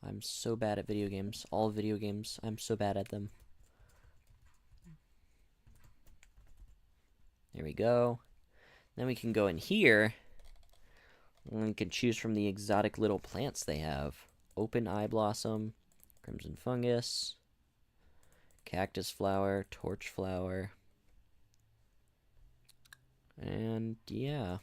I'm so bad at video games. All video games, I'm so bad at them. There we go. Then we can go in here. And we can choose from the exotic little plants they have. Open eye blossom, crimson fungus, cactus flower, torch flower. And yeah.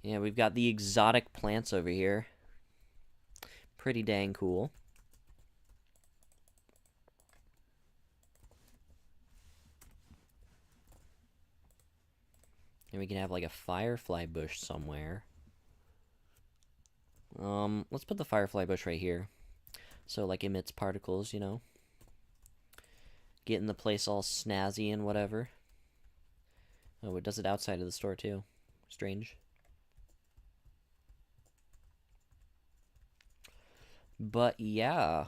Yeah, we've got the exotic plants over here. Pretty dang cool. And we can have like a firefly bush somewhere. Let's put the firefly bush right here. So, like, emits particles, you know. Getting the place all snazzy and whatever. Oh, it does it outside of the store, too. Strange. But, yeah.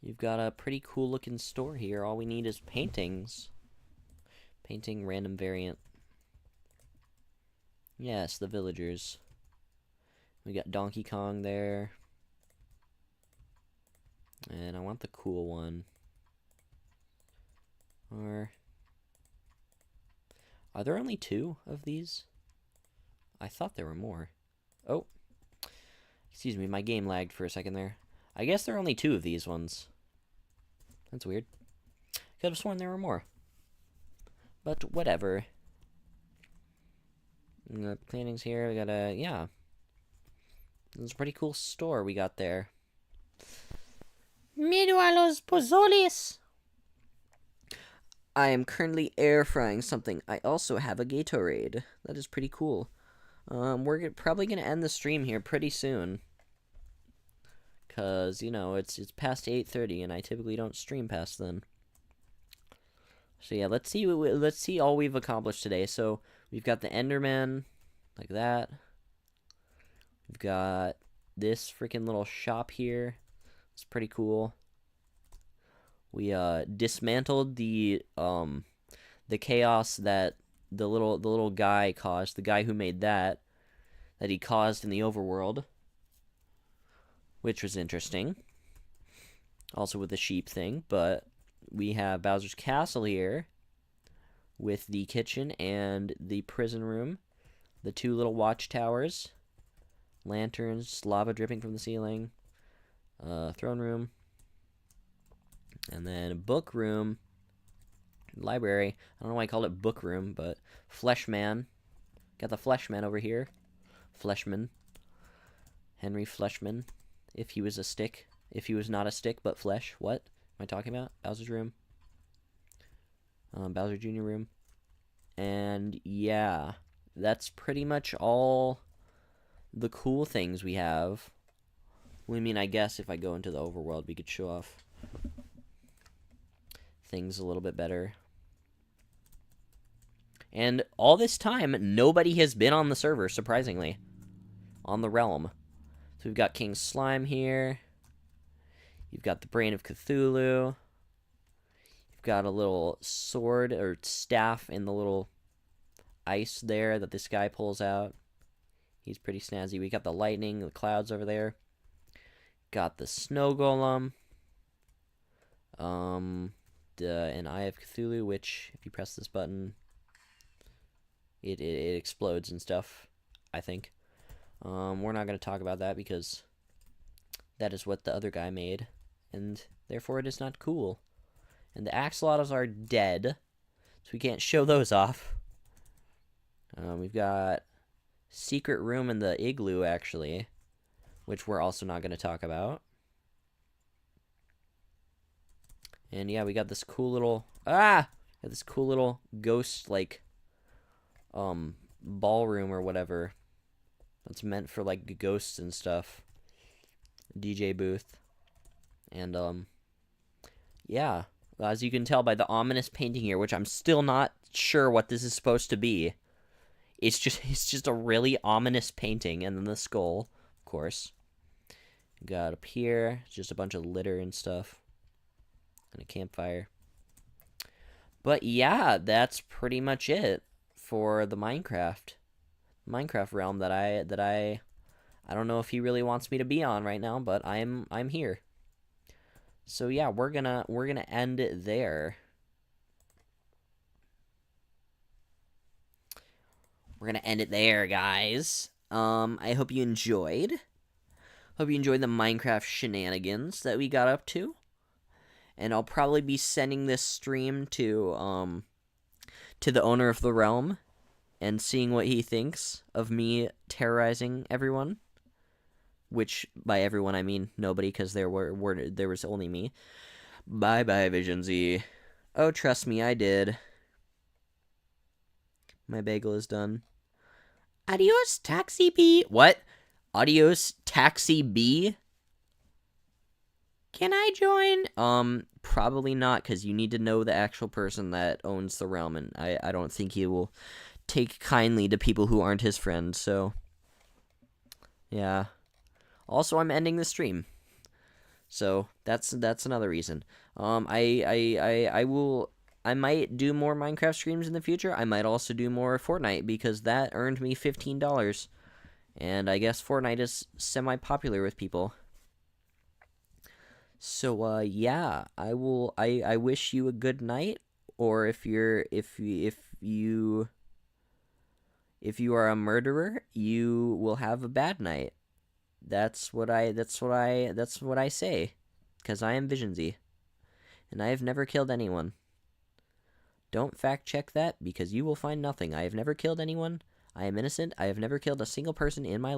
You've got a pretty cool-looking store here. All we need is paintings. Painting random variant. Yes, the villagers. We got Donkey Kong there. And I want the cool one. Or... are there only 2 of these? I thought there were more. Oh. Excuse me, my game lagged for a second there. I guess there are only 2 of these ones. That's weird. Could have sworn there were more. But whatever. And the paintings here, we got a... yeah. It's a pretty cool store we got there. Miedo a los pozoles. I am currently air frying something. I also have a Gatorade. That is pretty cool. We're probably gonna end the stream here pretty soon. Cause you know it's past 8:30 and I typically don't stream past then. So yeah, let's see all we've accomplished today. So we've got the Enderman, like that. We've got this freaking little shop here. It's pretty cool. We dismantled the chaos that the little guy caused. The guy who made that he caused in the overworld, which was interesting. Also with the sheep thing, but we have Bowser's Castle here with the kitchen and the prison room, the 2 little watchtowers, lanterns, lava dripping from the ceiling, throne room, and then a book room, library. I don't know why I called it book room, but Fleshman. Got the Fleshman over here. Fleshman. Henry Fleshman, if he was a stick. If he was not a stick but flesh. What am I talking about? Bowser's room. Bowser Jr. room. And yeah, that's pretty much all the cool things we have. I mean, I guess if I go into the overworld, we could show off things a little bit better. And all this time, nobody has been on the server, surprisingly. On the realm. So we've got King Slime here. You've got the Brain of Cthulhu. You've got a little sword or staff in the little ice there that this guy pulls out. He's pretty snazzy. We got the lightning, the clouds over there. Got the snow golem. An Eye of Cthulhu, which if you press this button, it explodes and stuff, I think. We're not going to talk about that because that is what the other guy made, and therefore it is not cool. And the axolotls are dead, so we can't show those off. We've got secret room in the igloo, actually, which we're also not going to talk about. And yeah, we got this cool little ghost like ballroom or whatever that's meant for like ghosts and stuff. DJ booth. And yeah, as you can tell by the ominous painting here, which I'm still not sure what this is supposed to be. It's just a really ominous painting, and then the skull, of course. Got up here, just a bunch of litter and stuff. And a campfire. But yeah, that's pretty much it for the Minecraft realm that I don't know if he really wants me to be on right now, but I'm here. So yeah, we're gonna end it there. We're gonna end it there, guys. I hope you enjoyed. Hope you enjoyed the Minecraft shenanigans that we got up to. And I'll probably be sending this stream to the owner of the realm and seeing what he thinks of me terrorizing everyone. Which, by everyone, I mean nobody, because there was only me. Bye-bye, Vision Z. Oh, trust me, I did. My bagel is done. Adios, Taxi B. What? Adios, Taxi B? Can I join? Probably not, because you need to know the actual person that owns the realm, and I don't think he will take kindly to people who aren't his friends, so... yeah. Also, I'm ending the stream. So, that's another reason. I might do more Minecraft streams in the future. I might also do more Fortnite, because that earned me $15. And I guess Fortnite is semi-popular with people. So, yeah, I wish you a good night, or if you are a murderer, you will have a bad night. That's what I say, because I am Vision Z, and I have never killed anyone. Don't fact check that, because you will find nothing. I have never killed anyone. I am innocent. I have never killed a single person in my life.